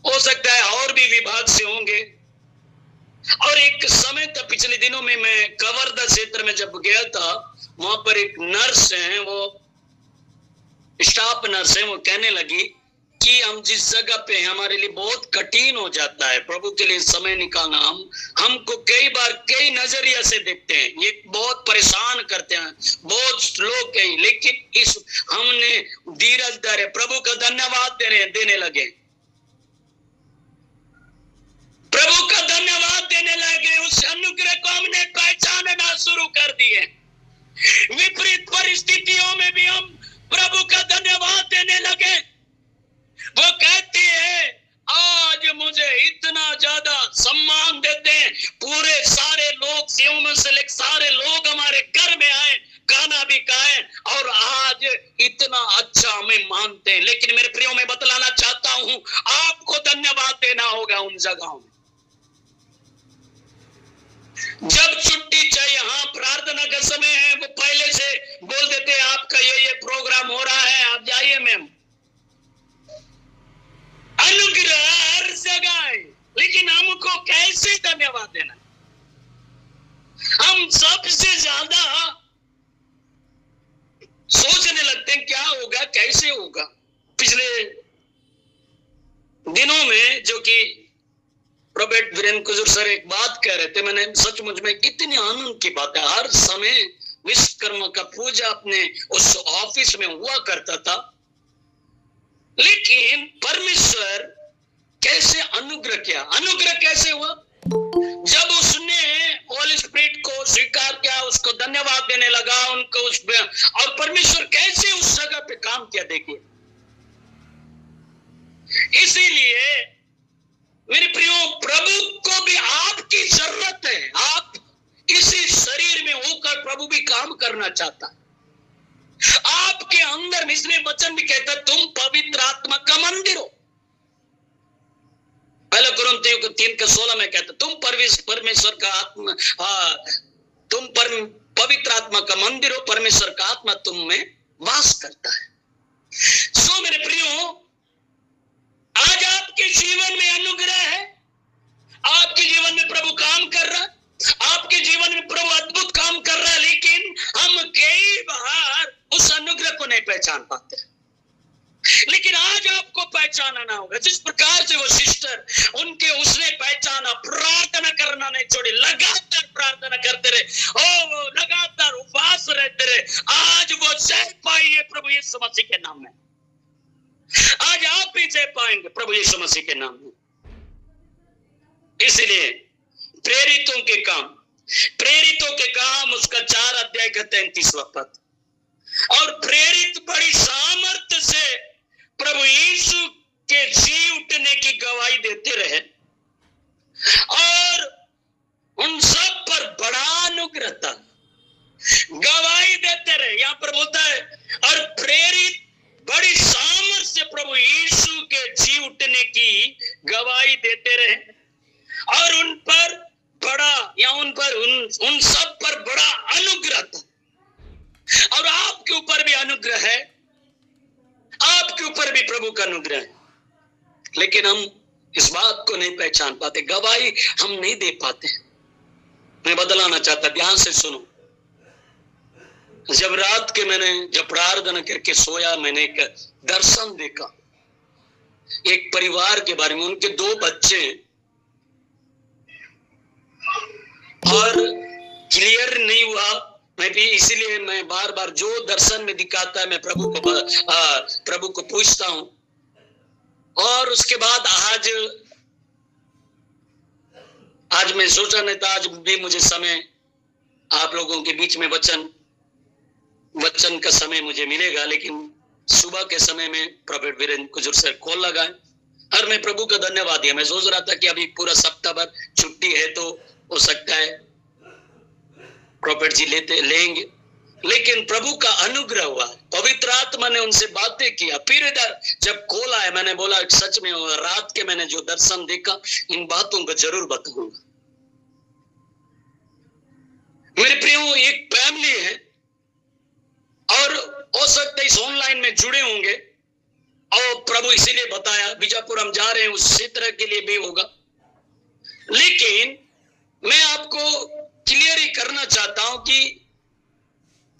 हो सकता है और भी विभाग से होंगे। और एक समय तक पिछले दिनों में मैं कवर्धा क्षेत्र में जब गया था, वहां पर एक नर्स है, वो स्टाफ नर्स है, वो कहने लगी क्योंकि हम जिस जगह पे हैं हमारे लिए बहुत कठिन हो जाता है प्रभु के लिए समय निकालना। हमको कई बार कई नजरिया से देखते हैं, ये बहुत परेशान करते हैं बहुत लोग हैं, लेकिन इस हमने धीरज धरे, प्रभु का धन्यवाद देने लगे, प्रभु का धन्यवाद देने लगे। उस अनुग्रह को हमने पहचानना शुरू कर दिए। विपरीत परिस्थितियों में भी हम प्रभु का धन्यवाद देने लगे। वो कहती है आज मुझे इतना ज्यादा सम्मान देते हैं, पूरे सारे लोग सीओम से लेकर सारे लोग हमारे घर में आए, खाना भी खाए और आज इतना अच्छा हमें मानते हैं। लेकिन मेरे प्रियो में बतलाना चाहता हूं, आपको धन्यवाद देना होगा उन जगहों में। जब छुट्टी चाहिए, हाँ प्रार्थना का समय है, वो पहले से बोल देते हैं आपका ये प्रोग्राम हो रहा है, आप जाइए मैम। अनुग्रह हर जगह है, लेकिन हमको कैसे धन्यवाद देना? हम सबसे ज्यादा सोचने लगते हैं क्या होगा कैसे होगा। पिछले दिनों में जो कि प्रोफेट वीरेंद्र कुजूर सर एक बात कह रहे थे, मैंने सचमुच में कितनी आनंद की बात है। हर समय विश्वकर्मा का पूजा अपने उस ऑफिस में हुआ करता था, लेकिन परमेश्वर कैसे अनुग्रह किया? अनुग्रह कैसे हुआ? जब उसने होली स्पिरिट को स्वीकार किया, उसको धन्यवाद देने लगा, उनको उस और परमेश्वर कैसे उस जगह पे काम किया देखिए। इसीलिए मेरे प्रियो, प्रभु को भी आपकी जरूरत है। आप इसी शरीर में होकर प्रभु भी काम करना चाहता है आपके अंदर। इसलिए वचन भी कहता है तुम पवित्र आत्मा का मंदिर हो। पहले कुरिन्थियों को 3:16 में कहता तुम परमेश्वर का आत्मा, तुम पवित्र आत्मा का मंदिर हो, परमेश्वर का आत्मा तुम में वास करता है। सो मेरे प्रियो, आज आपके जीवन में अनुग्रह है, आपके जीवन में प्रभु काम कर रहा है, आपके जीवन में प्रभु अद्भुत काम कर रहा है, लेकिन हम कई बार उस अनुग्रह को नहीं पहचान पाते। लेकिन आज आपको पहचानना होगा, जिस प्रकार से वो सिस्टर उनके उसने पहचाना, प्रार्थना करना नहीं छोड़ी, लगातार प्रार्थना करते रहे, वो लगातार उपवास रहते रहे, आज वो जय पाई है प्रभु यीशु मसीह के नाम में। आज आप भी जय पाएंगे प्रभु यीशु मसीह के नाम में। इसलिए प्रेरितों के काम उसका 4 अध्याय का 33वां पद, और प्रेरित बड़ी सामर्थ्य से प्रभु यीशु के जी उठने की गवाही देते रहे और उन सब पर बड़ा अनुग्रह था। गवाही देते रहे, यहां पर बोलता है और प्रेरित बड़ी सामर्थ्य से प्रभु यीशु के जी उठने की गवाही देते रहे और उन पर बड़ा या उन सब पर बड़ा अनुग्रह था। और आपके ऊपर भी अनुग्रह है, आपके ऊपर भी प्रभु का अनुग्रह है, लेकिन हम इस बात को नहीं पहचान पाते, गवाही हम नहीं दे पाते। मैं बदलाना चाहता, ध्यान से सुनो। जब रात के जब प्रार्थना करके सोया, मैंने एक दर्शन देखा एक परिवार के बारे में। उनके 2 बच्चे और क्लियर नहीं हुआ, मैं भी इसीलिए मैं बार बार जो दर्शन में दिखाता है मैं प्रभु को पूछता हूं। और उसके बाद आज मैं सोचा नहीं था, आज भी मुझे समय आप लोगों के बीच में वचन का समय मुझे मिलेगा, लेकिन सुबह के समय में प्रोफेट वीरेंद्र कुजूर सर कॉल लगाए और मैं प्रभु का धन्यवाद दिया। मैं सोच रहा था कि अभी पूरा सप्ताह भर छुट्टी है तो हो सकता है प्रोफेट जी लेंगे, लेकिन प्रभु का अनुग्रह हुआ, पवित्र आत्मा ने उनसे बातें किया। फिर इधर जब कॉल आया, मैंने बोला सच में रात के मैंने जो दर्शन देखा, इन बातों को जरूर बताऊंगा। मेरे प्रियो, एक फैमिली है और हो सकता है इस ऑनलाइन में जुड़े होंगे और प्रभु इसीलिए बताया, बीजापुर हम जा रहे हैं, उस क्षेत्र के लिए भी होगा। लेकिन मैं आपको क्लियर ही करना चाहता हूं कि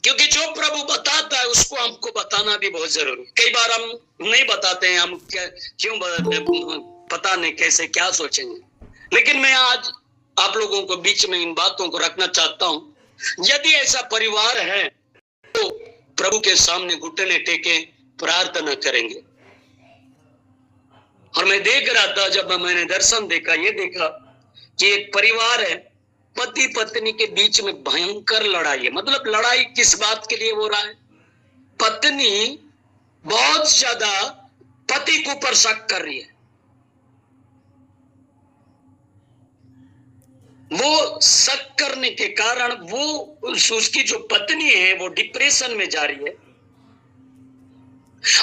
क्योंकि जो प्रभु बताता है उसको हमको बताना भी बहुत जरूरी। कई बार हम नहीं बताते हैं, हम क्यों पता नहीं कैसे क्या सोचेंगे। लेकिन मैं आज आप लोगों को बीच में इन बातों को रखना चाहता हूं। यदि ऐसा परिवार है तो प्रभु के सामने घुटने टेके प्रार्थना करेंगे। और मैं देख रहा था, जब मैंने दर्शन देखा, ये देखा कि एक परिवार है, पति पत्नी के बीच में भयंकर लड़ाई है। मतलब लड़ाई किस बात के लिए हो रहा है? पत्नी बहुत ज्यादा पति के ऊपर शक कर रही है। वो शक करने के कारण वो उसकी जो पत्नी है वो डिप्रेशन में जा रही है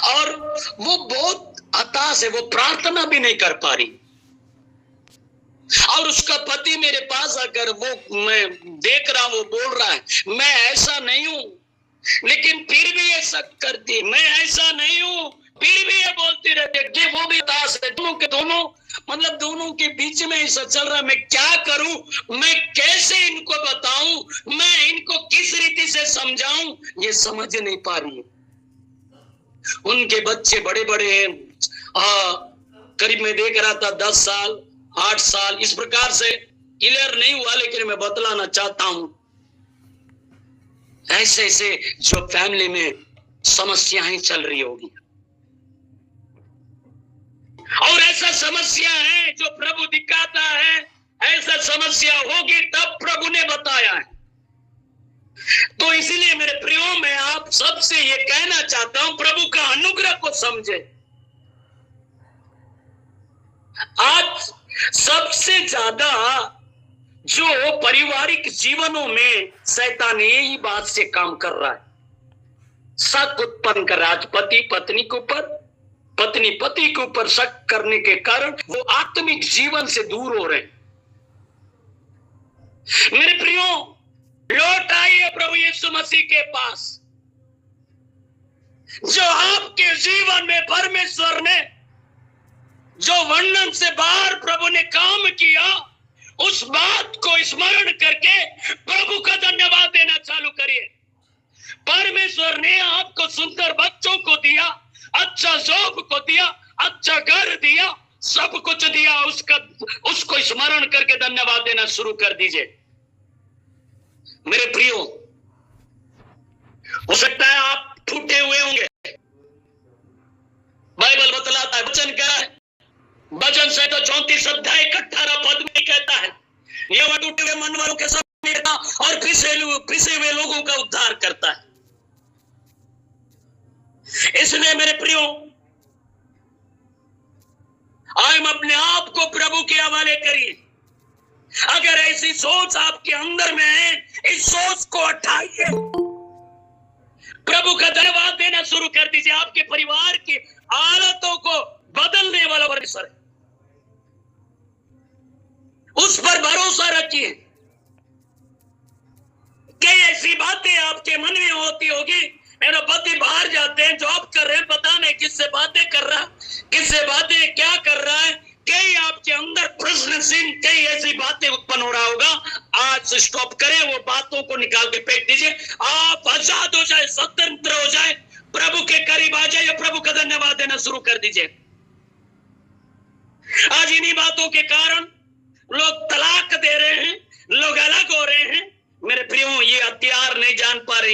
और वो बहुत हताश है, वो प्रार्थना भी नहीं कर पा रही। और उसका पति मेरे पास आकर, वो मैं देख रहा हूं, वो बोल रहा है मैं ऐसा नहीं हूं, लेकिन फिर भी ये शक करती, मैं ऐसा नहीं हूं, फिर भी ये बोलती रहती। वो भी हताश है, दोनों के दोनों, मतलब दोनों के बीच में ऐसा चल रहा है। मैं क्या करूं, मैं कैसे इनको बताऊं, मैं इनको किस रीति से समझाऊं, ये समझ नहीं पा रही है। उनके बच्चे बड़े बड़े हैं, करीब मैं देख रहा था 10 साल 8 साल, इस प्रकार से क्लियर नहीं हुआ, लेकिन मैं बतलाना चाहता हूं ऐसे ऐसे जो फैमिली में समस्याएं चल रही होगी। और ऐसा समस्या है जो प्रभु दिखाता है, ऐसा समस्या होगी तब प्रभु ने बताया है। तो इसलिए मेरे प्रियो, मैं आप सबसे ये कहना चाहता हूं, प्रभु का अनुग्रह को समझे। आज सबसे ज्यादा जो पारिवारिक जीवनों में शैतान यही बात से काम कर रहा है, शक उत्पन्न कर रहा है। पति पत्नी के ऊपर, पत्नी पति के ऊपर शक करने के कारण वो आत्मिक जीवन से दूर हो रहे हैं। मेरे प्रियो, लौट आइए प्रभु यीशु मसीह के पास। जो आपके जीवन में परमेश्वर ने जो वर्णन से बाहर प्रभु ने काम किया, उस बात को स्मरण करके प्रभु का धन्यवाद देना चालू करिए। परमेश्वर ने आपको सुंदर बच्चों को दिया, अच्छा जॉब को दिया, अच्छा घर दिया, सब कुछ दिया, उसको स्मरण करके धन्यवाद देना शुरू कर दीजिए। मेरे प्रियो, हो सकता है आप टूटे हुए होंगे। बाइबल बतलाता है, वचन क्या है? भजन से तो 34 अध्याय 18 पद में कहता है, ये वह टूटे हुए मन वालों के सामने और पिसे हुए लोगों का उद्धार करता है। इसलिए मेरे प्रियो, हम अपने आप को प्रभु के हवाले करिए। अगर ऐसी सोच आपके अंदर में है, इस सोच को हटाइए, प्रभु का धन्यवाद देना शुरू कर दीजिए। आपके परिवार की हालतों को बदलने वाला परमेश्वर है, उस पर भरोसा रखिए। कई ऐसी बातें आपके मन में होती होगी, मेरा पति बाहर जाते हैं, जॉब कर रहे हैं, पता नहीं किससे बातें कर रहा, किससे बातें क्या कर रहा है। कई आपके अंदर प्रश्न चिन्ह, कई ऐसी बातें उत्पन्न हो रहा होगा। आज स्टॉप करें, वो बातों को निकाल के फेंक दीजिए। आप आजाद हो जाए, स्वतंत्र हो जाए, प्रभु के करीब आ जाइए, प्रभु का धन्यवाद देना शुरू कर दीजिए। आज इन्हीं बातों के कारण लोग तलाक दे रहे हैं, लोग अलग हो रहे हैं। मेरे प्रियो, ये हथियार नहीं जान पा रहे,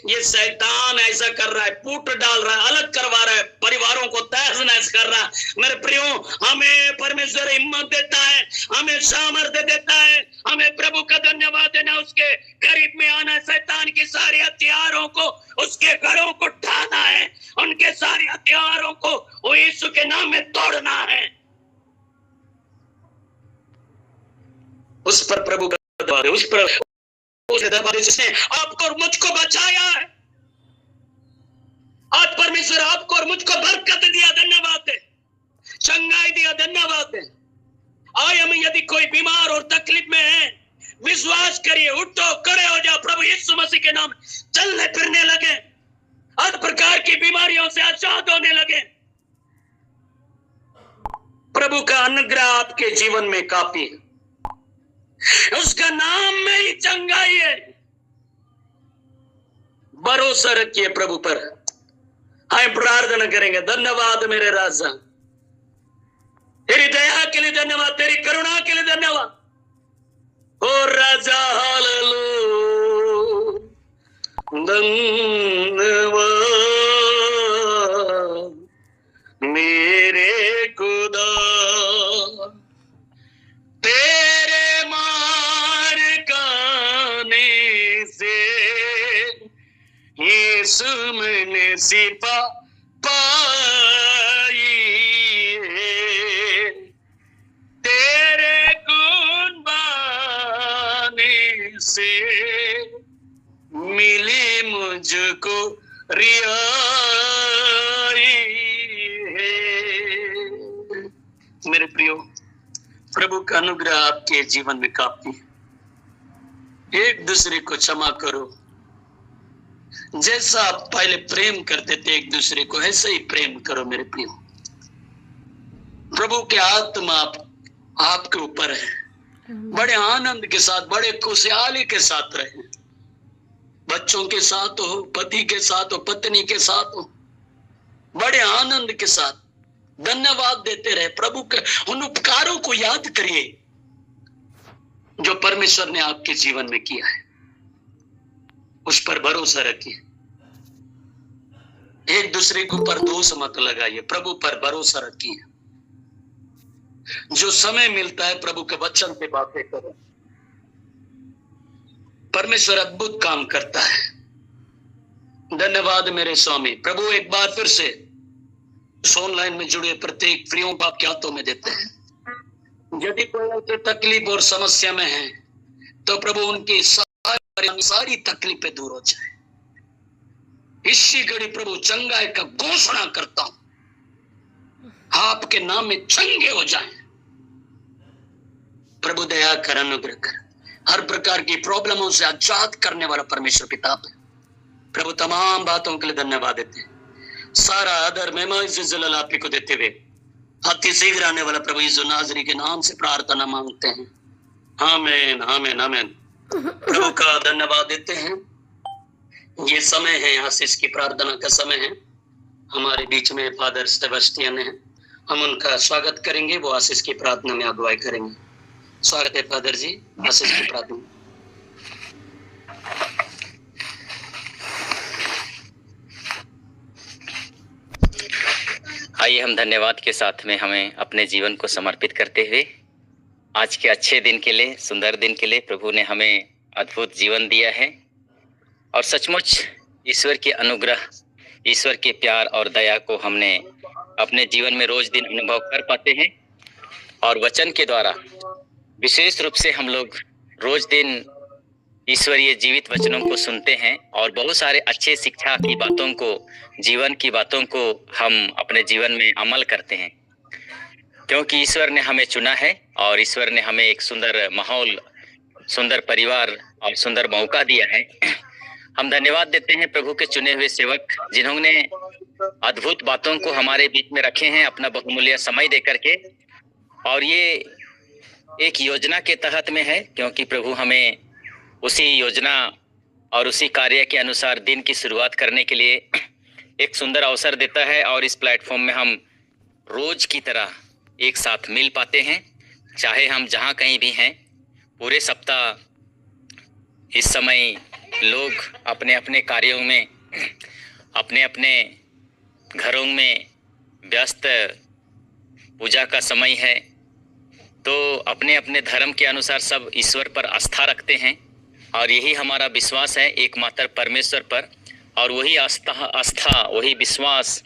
ये शैतान ऐसा कर रहा है, फूट डाल रहा है, अलग करवा रहा है, परिवारों को तहस नहस कर रहा है। मेरे प्रियो, हमें परमेश्वर हिम्मत देता है, हमें सामर्थ्य देता है, हमें प्रभु का धन्यवाद देना, उसके करीब में आना है, शैतान के सारे हथियारों को, उसके घरों को ढाना है, उनके सारे हथियारों को वो यीशु के नाम में तोड़ना है। उस पर प्रभु का धन्यवाद है, उस पर जिसने आपको और मुझको बचाया है। आज परमेश्वर आपको और मुझको बरकत दिया, धन्यवाद है, चंगाई दिया, धन्यवाद है। आज हम यदि कोई बीमार और तकलीफ में है, विश्वास करिए, उठो, खड़े हो जाओ, प्रभु यीशु मसीह के नाम चलने फिरने लगे, हर प्रकार की बीमारियों से आजाद होने लगे। प्रभु का अनुग्रह आपके जीवन में काफी है, उसका नाम में ही चंगाई है। भरोसा रखिए प्रभु पर। हम प्रार्थना करेंगे। धन्यवाद मेरे राजा, तेरी दया के लिए धन्यवाद, तेरी करुणा के लिए धन्यवाद। ओ राजा हालेलुया, धन्यवाद मेरे खुदा, तेरे मार खाने से यीशु मैंने सिपा पाई है, तेरे खून बहाने से मिली मुझको रिहाई है। मेरे प्रियो, प्रभु का अनुग्रह आपके जीवन में काफी है। एक दूसरे को क्षमा करो। जैसा आप पहले प्रेम करते थे एक दूसरे को, ऐसे ही प्रेम करो मेरे प्रियो। प्रभु के आत्मा आपके ऊपर है। बड़े आनंद के साथ, बड़े खुशहाली के साथ रहे। बच्चों के साथ हो, पति के साथ हो, पत्नी के साथ हो, बड़े आनंद के साथ धन्यवाद देते रहे। प्रभु के उन उपकारों को याद करिए जो परमेश्वर ने आपके जीवन में किया है। उस पर भरोसा रखिए। एक दूसरे के ऊपर दोष मत लगाइए, प्रभु पर भरोसा रखिए। जो समय मिलता है प्रभु के वचन पे बातें करो। परमेश्वर अद्भुत काम करता है। धन्यवाद मेरे स्वामी। प्रभु एक बार फिर से ऑनलाइन में जुड़े प्रत्येक प्रियों को आपके हाथों में देते हैं। यदि कोई तकलीफ और समस्या में है तो प्रभु उनकी सारी तकलीफें दूर हो जाए। इसी घड़ी प्रभु चंगाई का घोषणा करता हूं, आपके नाम में चंगे हो जाएं। प्रभु दया कर, अनुग्रह कर। हर प्रकार की प्रॉब्लमों से आजाद करने वाला परमेश्वर पिता है। प्रभु तमाम बातों के लिए धन्यवाद देते हैं। सारा आदर महिमा इज्जत जलाल आप ही को देते हुए अति शीघ्र आने वाला प्रभु यीशु नाज़री के नाम से प्रार्थना मांगते हैं। आमीन, आमीन, आमीन। प्रभु का धन्यवाद देते हैं। ये समय है आशीष की प्रार्थना का समय है। हमारे बीच में फादर सेबेस्टियन है, हम उनका स्वागत करेंगे। वो आशीष की प्रार्थना में अगुवाई करेंगे। स्वागत है फादर जी, आशीष की प्रार्थना। आइए हम धन्यवाद के साथ में हमें अपने जीवन को समर्पित करते हुए आज के अच्छे दिन के लिए, सुंदर दिन के लिए प्रभु ने हमें अद्भुत जीवन दिया है और सचमुच ईश्वर के अनुग्रह, ईश्वर के प्यार और दया को हमने अपने जीवन में रोज दिन अनुभव कर पाते हैं। और वचन के द्वारा विशेष रूप से हम लोग रोज दिन ईश्वरीय जीवित वचनों को सुनते हैं और बहुत सारे अच्छे शिक्षा की बातों को, जीवन की बातों को हम अपने जीवन में अमल करते हैं, क्योंकि ईश्वर ने हमें चुना है और ईश्वर ने हमें एक सुंदर माहौल, सुंदर परिवार और सुंदर मौका दिया है। हम धन्यवाद देते हैं प्रभु के चुने हुए सेवक जिन्होंने अद्भुत बातों को हमारे बीच में रखे हैं अपना बहुमूल्य समय दे करके। और ये एक योजना के तहत में है, क्योंकि प्रभु हमें उसी योजना और उसी कार्य के अनुसार दिन की शुरुआत करने के लिए एक सुंदर अवसर देता है। और इस प्लेटफॉर्म में हम रोज की तरह एक साथ मिल पाते हैं, चाहे हम जहाँ कहीं भी हैं। पूरे सप्ताह इस समय लोग अपने अपने कार्यों में, अपने अपने घरों में व्यस्त, पूजा का समय है, तो अपने अपने धर्म के अनुसार सब ईश्वर पर आस्था रखते हैं। और यही हमारा विश्वास है एकमात्र परमेश्वर पर, और वही आस्था वही विश्वास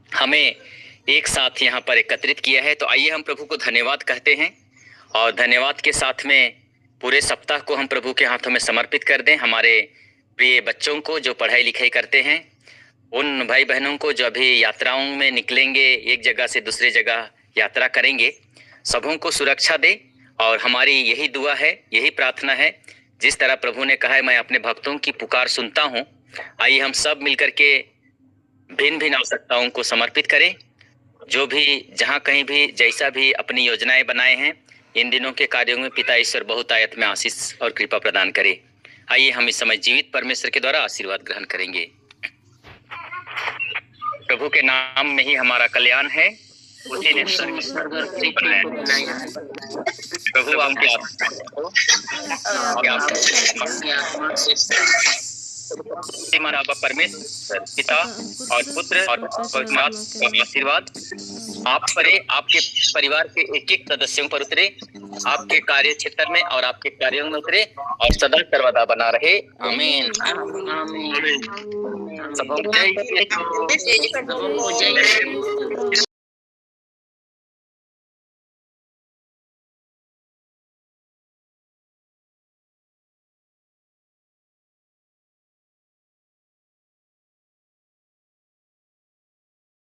हमें एक साथ यहाँ पर एकत्रित किया है। तो आइए हम प्रभु को धन्यवाद कहते हैं और धन्यवाद के साथ में पूरे सप्ताह को हम प्रभु के हाथों में समर्पित कर दें। हमारे प्रिय बच्चों को जो पढ़ाई लिखाई करते हैं, उन भाई बहनों को जो अभी यात्राओं में निकलेंगे, एक जगह से दूसरी जगह यात्रा करेंगे, सबों को सुरक्षा दे। और हमारी यही दुआ है, यही प्रार्थना है, जिस तरह प्रभु ने कहा है मैं अपने भक्तों की पुकार सुनता हूँ। आइए हम सब मिलकर के भिन्न भिन्न आवश्यकताओं को समर्पित करें। जो भी जहाँ कहीं भी जैसा भी अपनी योजनाएं बनाए हैं, इन दिनों के कार्यों में पिता ईश्वर बहुत आयत में आशीष और कृपा प्रदान करे। आइए हम इस समय जीवित परमेश्वर के द्वारा आशीर्वाद ग्रहण करेंगे। प्रभु के नाम में ही हमारा कल्याण है, उसी ने बनाया। प्रभु आपके हमारा परमेश्वर पिता और पुत्र और पवित्र आत्मा का आशीर्वाद आप पर, आपके परिवार के एक एक सदस्यों पर उतरे, आपके कार्य क्षेत्र में और आपके कार्यों में उतरे और सदा सर्वदा बना रहे। आमीन। सबको जय